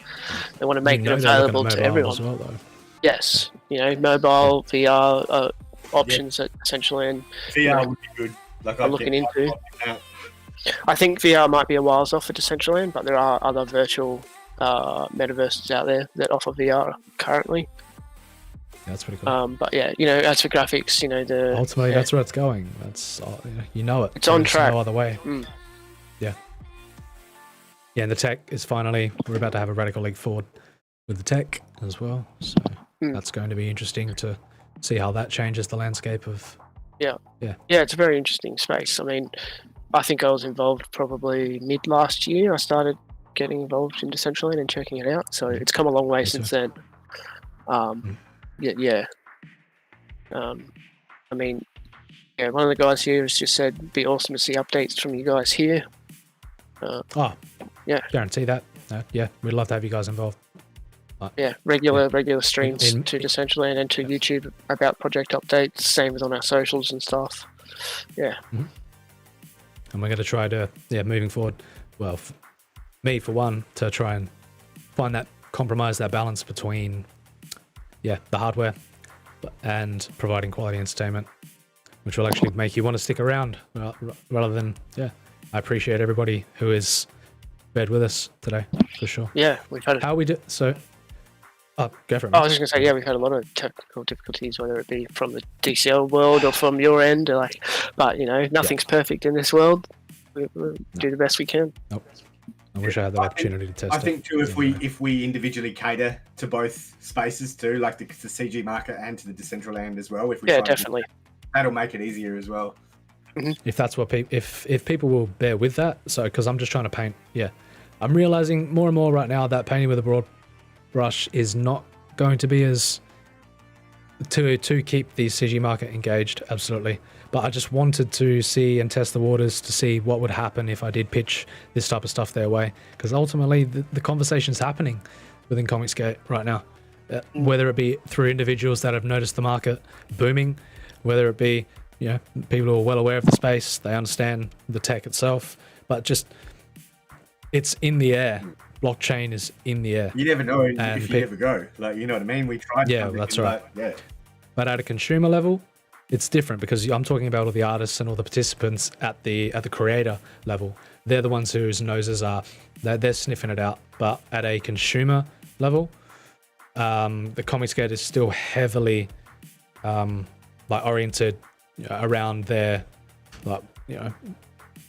They want to make it they're looking at available to mobile everyone. as well, though. Yes, mobile VR options at Decentraland. VR would be good. Like I'm looking into. I think VR might be a whiles off for Decentraland, but there are other virtual metaverses out there that offer VR currently. That's pretty cool. But yeah, as for graphics, the Ultimately, yeah. that's where it's going. That's it. It's on There's track. No other way. Mm. Yeah. Yeah, and the tech is finally. We're about to have a radical leap forward with the tech as well. So that's going to be interesting to see how that changes the landscape of. Yeah, it's a very interesting space. I mean, I think I was involved probably mid last year. I started getting involved in Decentraland and checking it out. So it's come a long way Yes, since sir. then. Yeah. I mean, one of the guys here has just said it'd be awesome to see updates from you guys here. Yeah. Guarantee that. Yeah, we'd love to have you guys involved. Yeah, regular streams In- to Decentraland and to YouTube about project updates. Same with on our socials and stuff. Yeah. And we're going to try to, moving forward, well, me for one, to try and find that compromise, that balance between, the hardware and providing quality entertainment, which will actually make you want to stick around rather than, I appreciate everybody who is bed with us today, for sure. Yeah, we've had. How we do, so, go for it. I mate. was just gonna say, we've had a lot of technical difficulties, whether it be from the DCL world or from your end. But nothing's perfect in this world. We'll do the best we can. Nope. I wish I had that opportunity to test I it. think too, if we individually cater to both spaces too, like the CG market and to the Decentraland as well, if we try and do Definitely. that'll make it easier as well. If that's what if people will bear with that, so because I'm just trying to paint, I'm realizing more and more right now that painting with a broad brush is not going to be as to keep the CG market engaged, absolutely. But I just wanted to see and test the waters to see what would happen if I did pitch this type of stuff their way, because ultimately the conversation's happening within Comicsgate right now, whether it be through individuals that have noticed the market booming, whether it be people who are well aware of the space, they understand the tech itself, but just it's in the air. Blockchain is in the air. You never know And if you ever go. Like, you know what I mean? We tried. Yeah, something, that's right. Yeah. But at a consumer level, it's different because I'm talking about all the artists and all the participants at the creator level. They're the ones whose noses are they're sniffing it out. But at a consumer level, the Comicsgate is still heavily oriented around their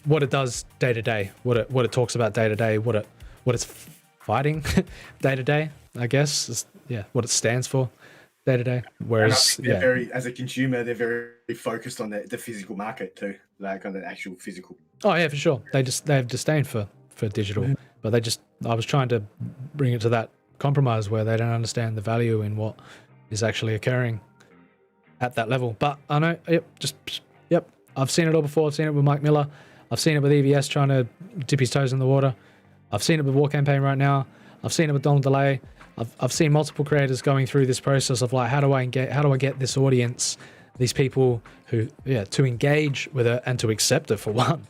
what it does day to day, what it talks about day to day, what it's fighting day to day, I guess is, what it stands for day to day. Whereas they're very, as a consumer, they're very focused on the physical market too, like on the actual physical. Oh yeah, for sure. They have disdain for digital, but I was trying to bring it to that compromise where they don't understand the value in what is actually occurring at that level. But I know, I've seen it all before. I've seen it with Mike Miller. I've seen it with EVS trying to dip his toes in the water. I've seen it with War Campaign right now. I've seen it with Donald DeLay. I've seen multiple creators going through this process of like, how do I get this audience, these people who, to engage with it and to accept it for one,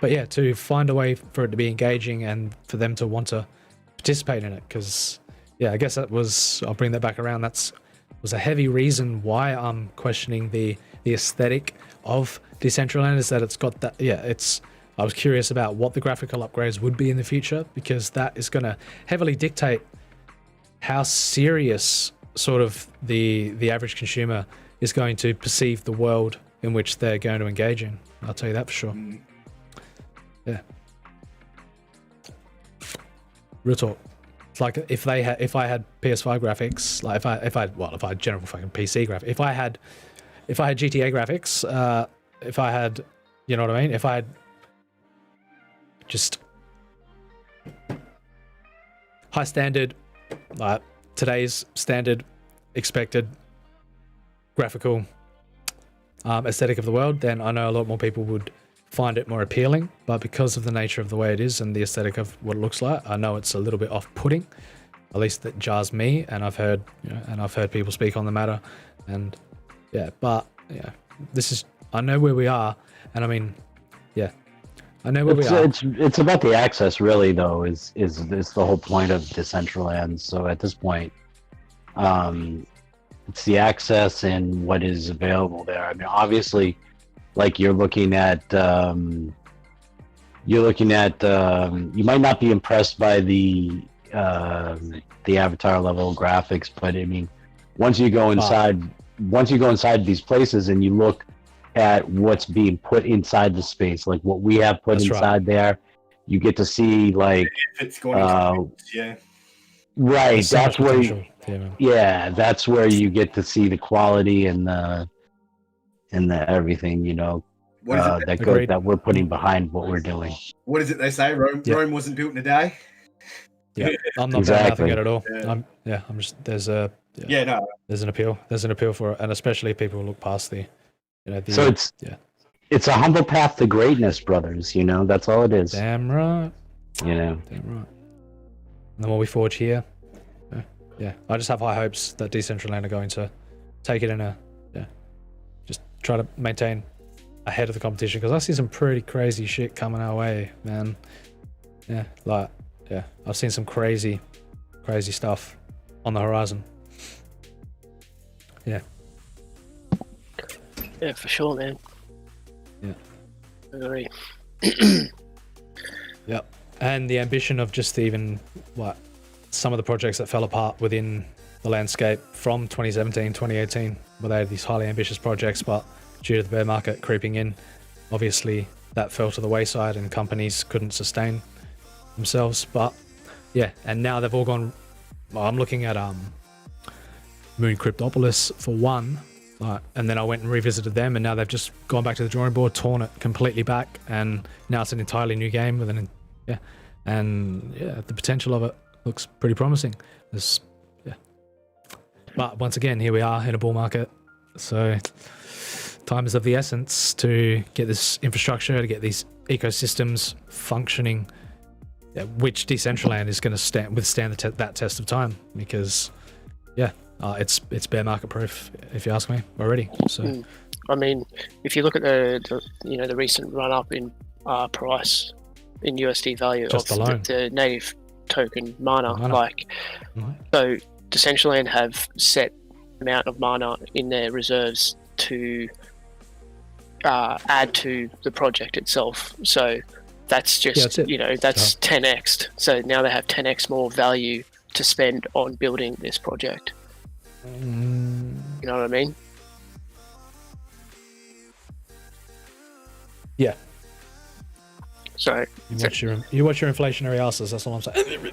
but to find a way for it to be engaging and for them to want to participate in it. Because I guess I'll bring that back around. Was a heavy reason why I'm questioning the aesthetic of Decentraland, is that it's got that, I was curious about what the graphical upgrades would be in the future, because that is going to heavily dictate how serious sort of the average consumer is going to perceive the world in which they're going to engage in. I'll tell you that for sure. Yeah. Real talk. It's like if I had PS5 graphics, like if I had general fucking PC graphics, if I had GTA graphics, if I had, you know what I mean? If I had just high standard, today's standard expected graphical aesthetic of the world, then I know a lot more people would find it more appealing. But because of the nature of the way it is and the aesthetic of what it looks like, I know it's a little bit off-putting. At least that jars me, and I've heard people speak on the matter, and I know where we are, and I mean, I know where we are. It's about the access, really, though. Is the whole point of Decentraland? So at this point, it's the access and what is available there. I mean, obviously, like you're looking at, you might not be impressed by the avatar level graphics, but I mean, once you go inside these places and you look at what's being put inside the space, like what we have put inside there, you get to see like it's going right. So That's where that's where you get to see the quality and the everything, you know, that we're putting behind what we're doing. What is it they say? Rome wasn't built in a day. Yeah, I'm not Exactly. bad at all. Yeah. I'm just there's an appeal for it, and especially people who look past the, So it's a humble path to greatness, brothers. You know, that's all it is. damn right, You know, damn right. And the more we forge here, I just have high hopes that Decentraland are going to take it in just try to maintain ahead of the competition, because I see some pretty crazy shit coming our way, man. I've seen some crazy stuff on the horizon. Yeah, for sure, man. Yeah. Agree. Yep. And the ambition of just even some of the projects that fell apart within the landscape from 2017, 2018, where they had these highly ambitious projects, but due to the bear market creeping in, obviously that fell to the wayside and companies couldn't sustain themselves. But and now they've all gone. I'm looking at Moon Cryptopolis for one, and then I went and revisited them, and now they've just gone back to the drawing board, torn it completely back, and now it's an entirely new game with the potential of it looks pretty promising. But once again, here we are in a bull market, so time is of the essence to get this infrastructure, to get these ecosystems functioning, which Decentraland is going to withstand that test of time, because it's bear market proof, if you ask me, already. So I mean, if you look at the recent run up in price in USD value Just of alone. the native token mana. Mhm. So Decentraland have set amount of mana in their reserves to add to the project itself. So that's just that's it. that's 10x. So now they have 10x more value to spend on building this project. You know what I mean? Yeah. So You watch your inflationary asses. That's all I'm saying.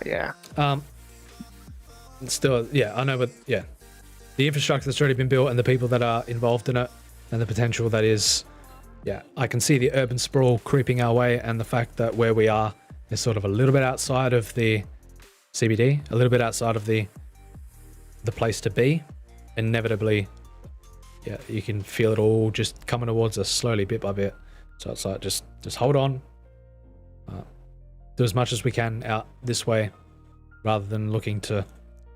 yeah. Still, I know, but the infrastructure that's already been built and the people that are involved in it and the potential that is, I can see the urban sprawl creeping our way, and the fact that where we are is sort of a little bit outside of the CBD, a little bit outside of the place to be. Inevitably, you can feel it all just coming towards us slowly, bit by bit. So it's like just hold on, do as much as we can out this way, rather than looking to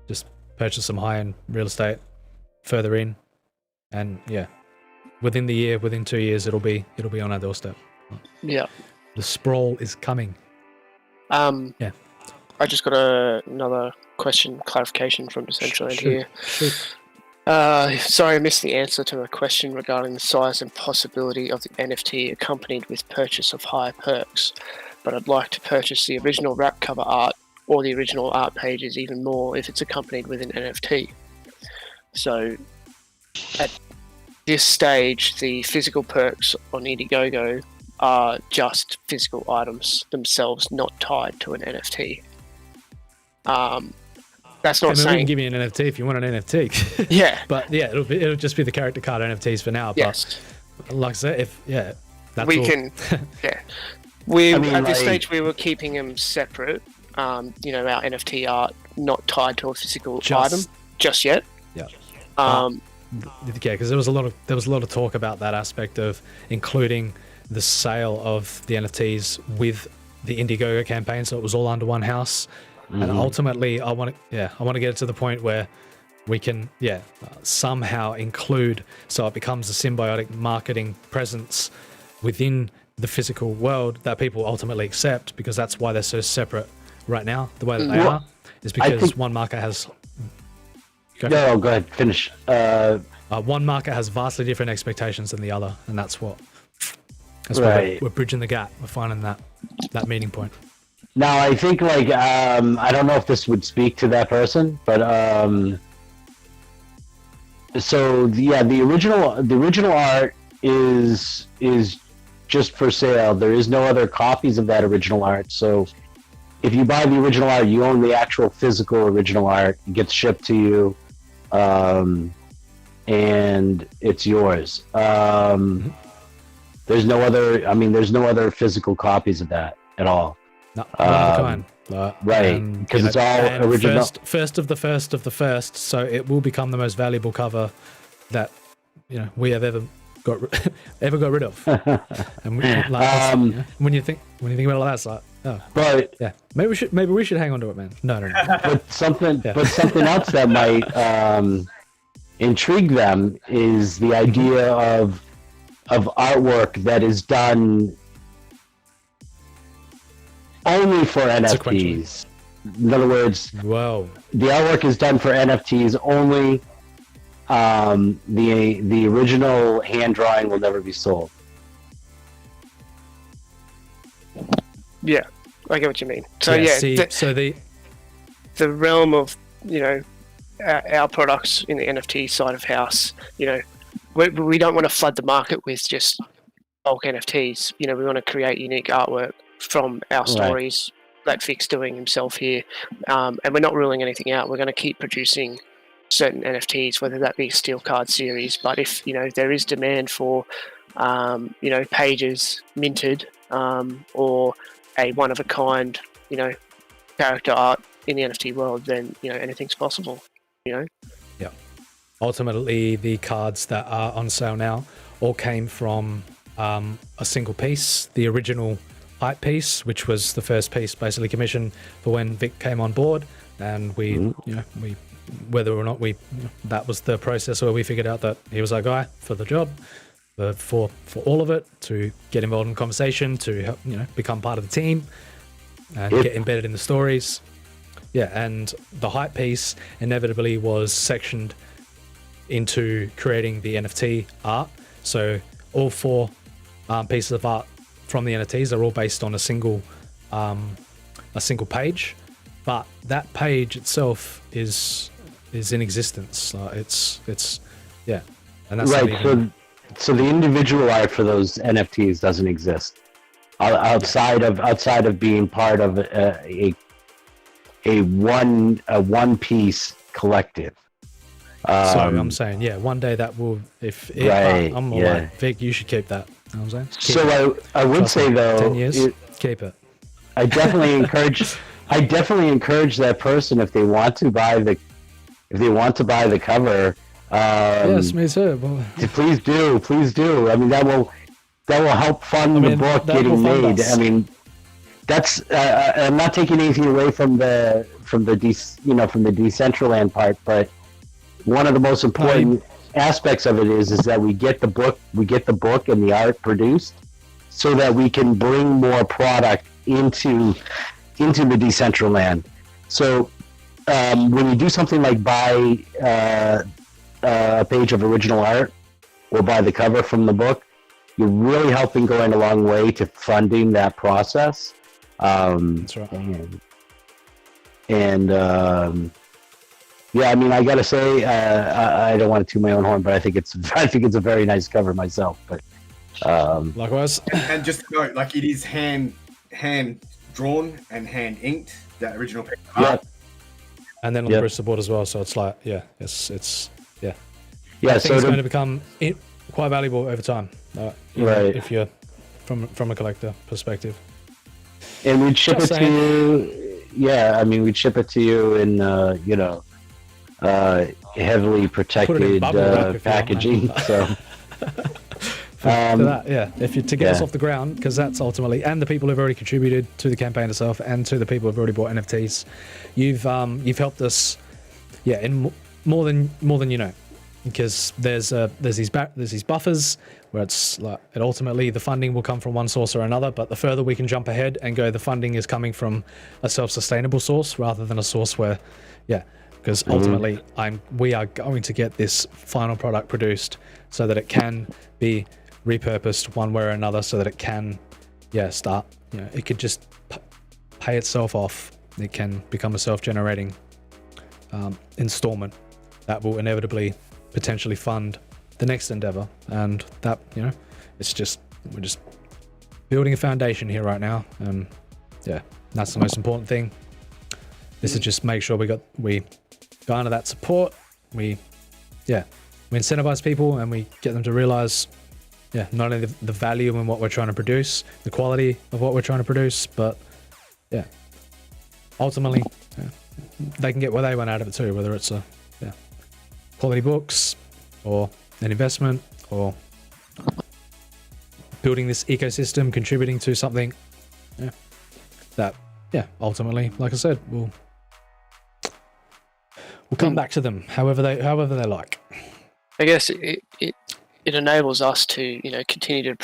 just purchase some high-end real estate further in. And within the year, within 2 years, it'll be on our doorstep. Yeah. The sprawl is coming. I just got another question, clarification from Decentraland here. Shoot. Sorry, I missed the answer to a question regarding the size and possibility of the NFT accompanied with purchase of higher perks, but I'd like to purchase the original wrap cover art or the original art pages even more if it's accompanied with an NFT. So at this stage, the physical perks on Indiegogo are just physical items themselves, not tied to an NFT. That's not I mean, we saying can give you an NFT if you want an NFT. yeah. But yeah, it'll just be the character card NFTs for now. Yes, But like I said, that's we all. can. Yeah, we I mean, at this like- stage we were keeping them separate. Our NFT art not tied to a physical Just- item just yet. Yeah. Yeah, because there was a lot of talk about that aspect of including the sale of the NFTs with the Indiegogo campaign, so it was all under one house. And ultimately, I want to get it to the point where we can somehow include, so it becomes a symbiotic marketing presence within the physical world that people ultimately accept, because that's why they're so separate right now. The way that they Well, are is because think- one market has. No, go ahead, finish. One market has vastly different expectations than the other, and that's why Right. we're bridging the gap. We're finding that meeting point. Now, I think I don't know if this would speak to that person, but the original art is just for sale. There is no other copies of that original art. So if you buy the original art, you own the actual physical original art. It gets shipped to you, and it's yours. There's no other physical copies of that at all. No, one of a kind. Right, because it's all original. First of the first, so it will become the most valuable cover that we have ever got rid of. And when you think about it like that, it's like, oh, But yeah, maybe we should hang on to it, man. No. but something else that might intrigue them is the idea of artwork that is done only for NFTs. In other words, Whoa. the artwork is done for NFTs only. The original hand drawing will never be sold. yeah, I get what you mean. So the realm of our products in the NFT side of house, we don't want to flood the market with just bulk NFTs. We want to create unique artwork from our stories that Vic's doing himself here, and we're not ruling anything out. We're going to keep producing certain NFTs, whether that be a steel card series, but if there is demand for pages minted, or a one of a kind character art in the NFT world, then anything's possible. Ultimately, the cards that are on sale now all came from a single piece, the original hype piece, which was the first piece basically commissioned for when Vic came on board, and we whether or not that was the process where we figured out that he was our guy for the job, for all of it, to get involved in conversation, to help become part of the team and get embedded in the stories. And the hype piece inevitably was sectioned into creating the NFT art. So all four pieces of art from the NFTs are all based on a single page, but that page itself is in existence. And that's Right. not even, So the individual art for those NFTs doesn't exist outside of being part of a one piece collective. so I'm saying, one day that will, I'm all like, Vic, you should keep that. You know what I'm saying? Keep it. So I would say though, 10 years, keep it. I definitely encourage that person, if they want to buy the cover. Yes, me too. Well, Please do. I mean, that will help fund the book that will getting fund made. us. I mean, that's I'm not taking anything away from the Decentraland part, but one of the most important aspects of it is that we get the book and the art produced, so that we can bring more product into the Decentraland. So when you do something like buy a page of original art or buy the cover from the book, you're really helping going a long way to funding that process. That's right. I mean, I gotta say, I don't want to toot my own horn, but I think it's a very nice cover myself. But Likewise. And just to note, like it is hand drawn and hand inked. That original piece of Yeah. art. And then on the Bristol board as well. So it's like, yeah, it's Yeah. I think So it's going to, to become quite valuable over time. Right. If you're from a collector perspective. and we'd ship Just it to you. Yeah, I mean, we'd ship it to you in, heavily protected bubble wrap if you want, packaging. man. So, For that, yeah. If you to get us Yeah. off the ground, because that's ultimately, and the people who've already contributed to the campaign itself, and to the people who've already bought NFTs, you've helped us, in more than you know, because there's these buffers where it's like ultimately the funding will come from one source or another, but the further we can jump ahead and go, the funding is coming from a self-sustainable source rather than a source where, because ultimately we are going to get this final product produced so that it can be repurposed one way or another, so that it can start, it could just pay itself off. It can become a self-generating installment that will inevitably potentially fund the next endeavor. And that, we're just building a foundation here right now, and that's the most important thing. This is just make sure we garner that support, we incentivize people, and we get them to realize not only the value in what we're trying to produce, the quality of what we're trying to produce, but ultimately they can get what they want out of it too, whether it's quality books or an investment or building this ecosystem, contributing to something that ultimately, like I said, we'll come back to them however they like. I guess it enables us to continue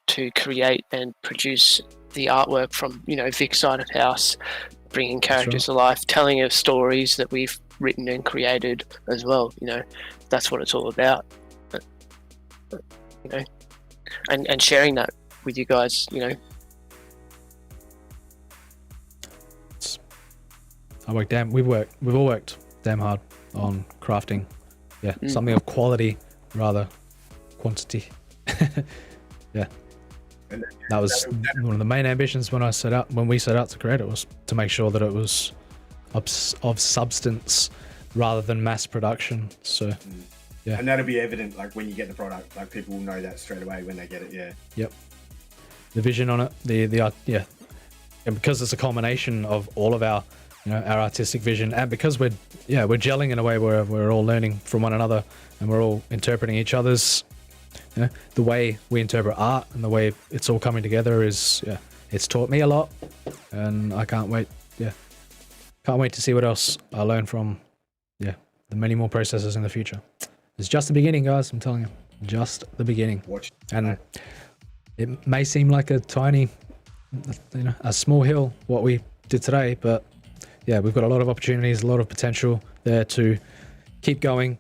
to create and produce the artwork from Vic's side of house, bringing characters to life, telling of stories that we've written and created as well. That's what it's all about. And sharing that with you guys. We've all worked damn hard on crafting something of quality rather quantity. And That was one of the main ambitions when we set out to create it, was to make sure that it was of substance rather than mass production. So yeah. And that'll be evident, like when you get the product, like people will know that straight away when they get it. Yeah. Yep. The vision on it, and because it's a culmination of all of our our artistic vision, and because we're gelling in a way where we're all learning from one another and we're all interpreting each other's the way we interpret art, and the way it's all coming together is it's taught me a lot, and I can't wait to see what else I learn from the many more processes in the future. It's just the beginning, guys. I'm telling you, just the beginning. Watch. And it may seem like a tiny, a small hill what we did today, but we've got a lot of opportunities, a lot of potential there to keep going,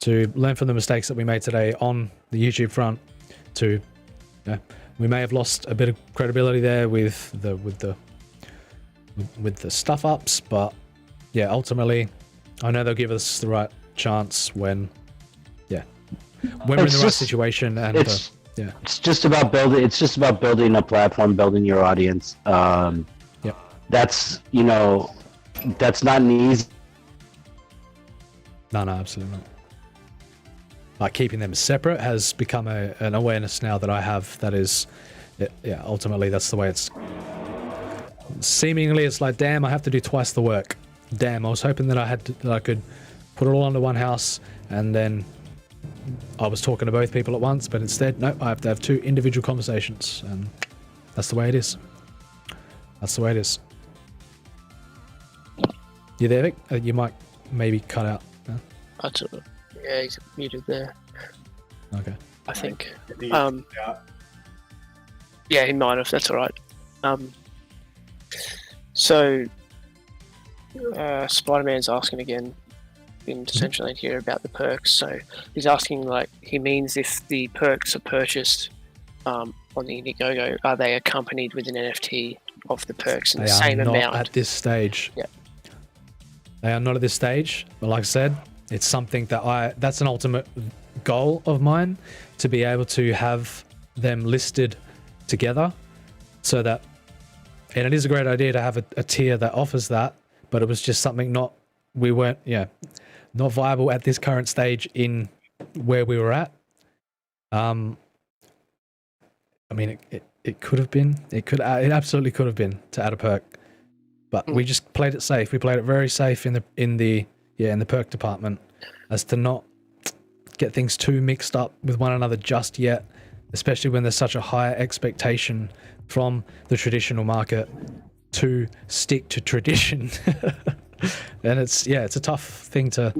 to learn from the mistakes that we made today on the YouTube front. We may have lost a bit of credibility there with the stuff ups, but ultimately, I know they'll give us the right chance when we're in the right situation, and it's just about building. It's just about building a platform, building your audience. That's that's not an easy. No, absolutely not. Like keeping them separate has become an awareness now that I have. That is, ultimately that's the way it's. Seemingly, it's like, damn, I have to do twice the work. Damn, I was hoping that I could put it all under one house, and then I was talking to both people at once, but instead, no, I have to have two individual conversations, and that's the way it is. That's the way it is. You there, Vic? You might maybe cut out. No? Yeah, he's muted there. Okay. I think. Yeah. Yeah, he might have. That's all right. So, Spider-Man's asking again in Decentraland here about the perks. So he's asking, like, he means if the perks are purchased on the Indiegogo, are they accompanied with an NFT of the perks in the same amount? They are not at this stage. Yeah. They are not at this stage. But like I said, it's something that that's an ultimate goal of mine, to be able to have them listed together, so that, and it is a great idea to have a tier that offers that, but it was just something not viable at this current stage in where we were at. I mean, it could have been, it absolutely could have been to add a perk, but we just played it safe. We played it very safe in the perk department, as to not get things too mixed up with one another just yet, especially when there's such a high expectation from the traditional market to stick to tradition. And it's a tough thing to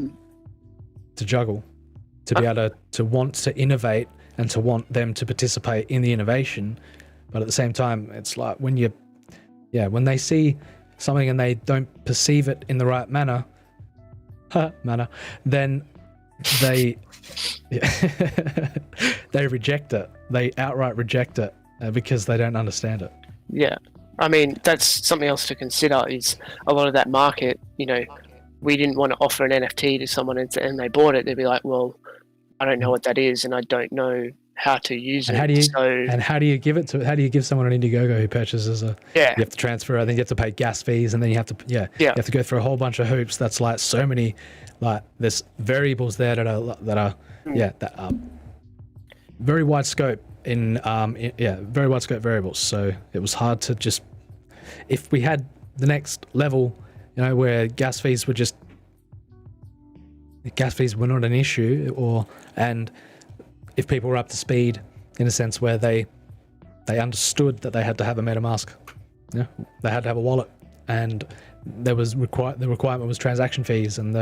juggle, to be able to want to innovate and to want them to participate in the innovation, but at the same time, it's like when they see something and they don't perceive it in the right manner, then they they reject it. They outright reject it because they don't understand it. Yeah. I mean, that's something else to consider, is a lot of that market, we didn't want to offer an NFT to someone and they bought it. They'd be like, well, I don't know what that is and I don't know how to use it. How do you give it to? How do you give someone an Indiegogo who purchases a? Yeah. You have to transfer. I think you have to pay gas fees, and then you have to you have to go through a whole bunch of hoops. That's like so many, like there's variables there that are very wide scope very wide scope variables. So it was hard to just, if we had the next level, where gas fees were not an issue, and if people were up to speed in a sense where they understood that they had to have a MetaMask, they had to have a wallet, and there was the requirement was transaction fees, and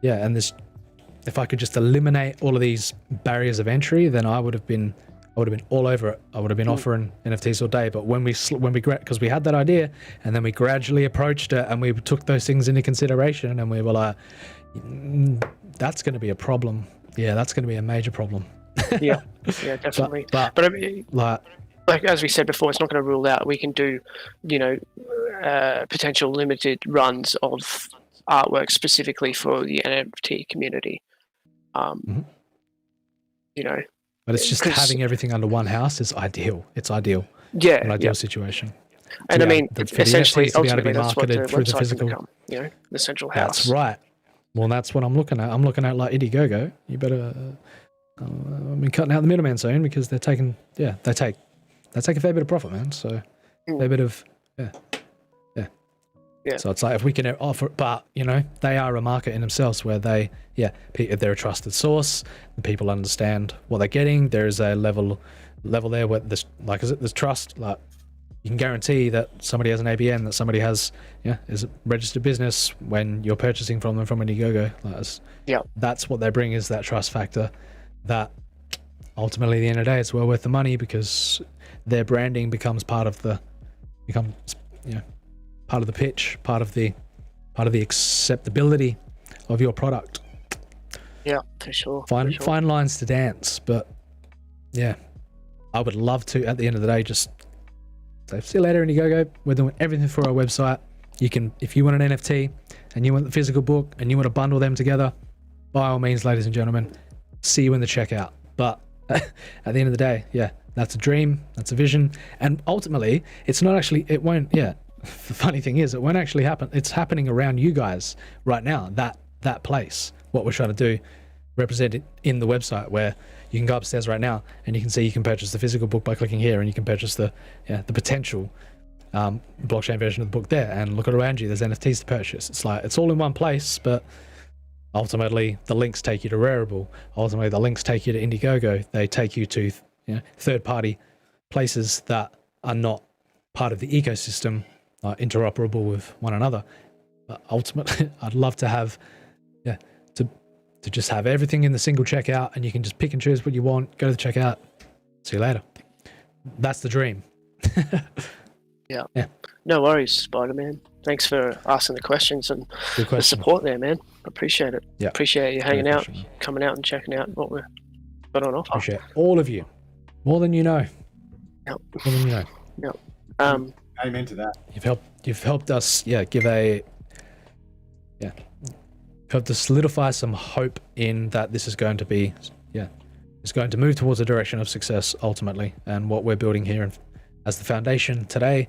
this, if I could just eliminate all of these barriers of entry, then I would have been all over it. I would have been offering NFTs all day. But when we because we had that idea, and then we gradually approached it, and we took those things into consideration, and we were like, that's going to be a problem. Yeah, that's going to be a major problem. yeah, definitely. But I mean, like as we said before, it's not going to rule out we can do, potential limited runs of artwork specifically for the NFT community. But it's just having everything under one house is ideal. It's ideal. Yeah, an ideal situation. And I mean, essentially, ultimately, that's what the through the physical. Become, the central house. That's right. Well, that's what I'm looking at. I'm looking at like Indiegogo. You better. Cutting out the middleman soon, because they're taking. Yeah, they take a fair bit of profit, man. So a fair bit of. Yeah. So it's like if we can offer, but they are a market in themselves where they're a trusted source. The people understand what they're getting. There is a level there where there's trust. Like you can guarantee that somebody has an ABN, that somebody has is a registered business when you're purchasing from them from Indiegogo. That's what they bring, is that trust factor. That ultimately, at the end of the day, it's well worth the money, because their branding becomes part of the pitch, part of the acceptability of your product. Yeah, for sure. Fine lines to dance, but I would love to, at the end of the day, just say, see you later, Indiegogo. We're doing everything for our website. You can, if you want an NFT and you want the physical book and you want to bundle them together, by all means, ladies and gentlemen, see you in the checkout. But at the end of the day, that's a dream, that's a vision, and ultimately, it's not actually. It won't. The funny thing is, it won't actually happen. It's happening around you guys right now. That place, what we're trying to do, represented in the website, where you can go upstairs right now and you can see you can purchase the physical book by clicking here, and you can purchase the potential blockchain version of the book there, and look around you. There's NFTs to purchase. It's like it's all in one place, but ultimately the links take you to Rarible. Ultimately, the links take you to Indiegogo. They take you to third-party places that are not part of the ecosystem, interoperable with one another. But ultimately, I'd love to have, to just have everything in the single checkout, and you can just pick and choose what you want, go to the checkout, see you later. That's the dream. Yeah. No worries, Spider-Man. Thanks for asking the questions and the support there, man. Appreciate it. Yeah. Appreciate you hanging out, coming out and checking out what we've got on offer. Appreciate all of you. More than you know. Yep. More than you know. Yep. Amen to that. You've helped us, helped to solidify some hope in that this is going to be, is going to move towards a direction of success ultimately, and what we're building here as the foundation today,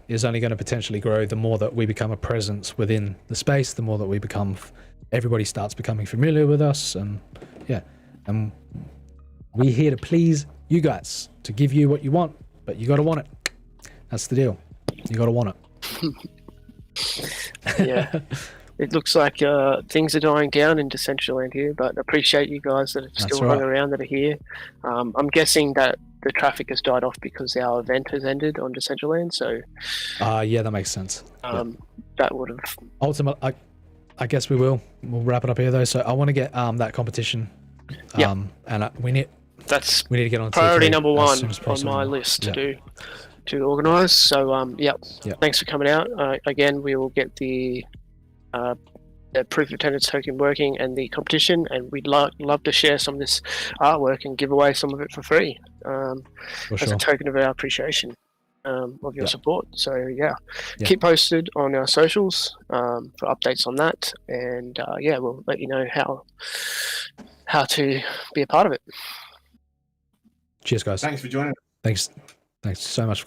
is only going to potentially grow the more that we become a presence within the space, the more that we become, everybody starts becoming familiar with us, and we're here to please you guys, to give you what you want, but you got to want it. That's the deal. You got to want it. Yeah. It looks like things are dying down in Decentraland here, but appreciate you guys that have still hung around, that are here. I'm guessing that the traffic has died off because our event has ended on Decentraland, so... yeah, that makes sense. That would have... Ultimately, I guess we'll wrap it up here, though. So I want to get that competition, and we need to get on priority T3 number one on my list to organise. So, thanks for coming out. Again, we will get the proof of attendance token working and the competition, and we'd love to share some of this artwork and give away some of it for free as a token of our appreciation of your support. So keep posted on our socials for updates on that, and we'll let you know how to be a part of it. Cheers, guys. Thanks for joining. Thanks so much.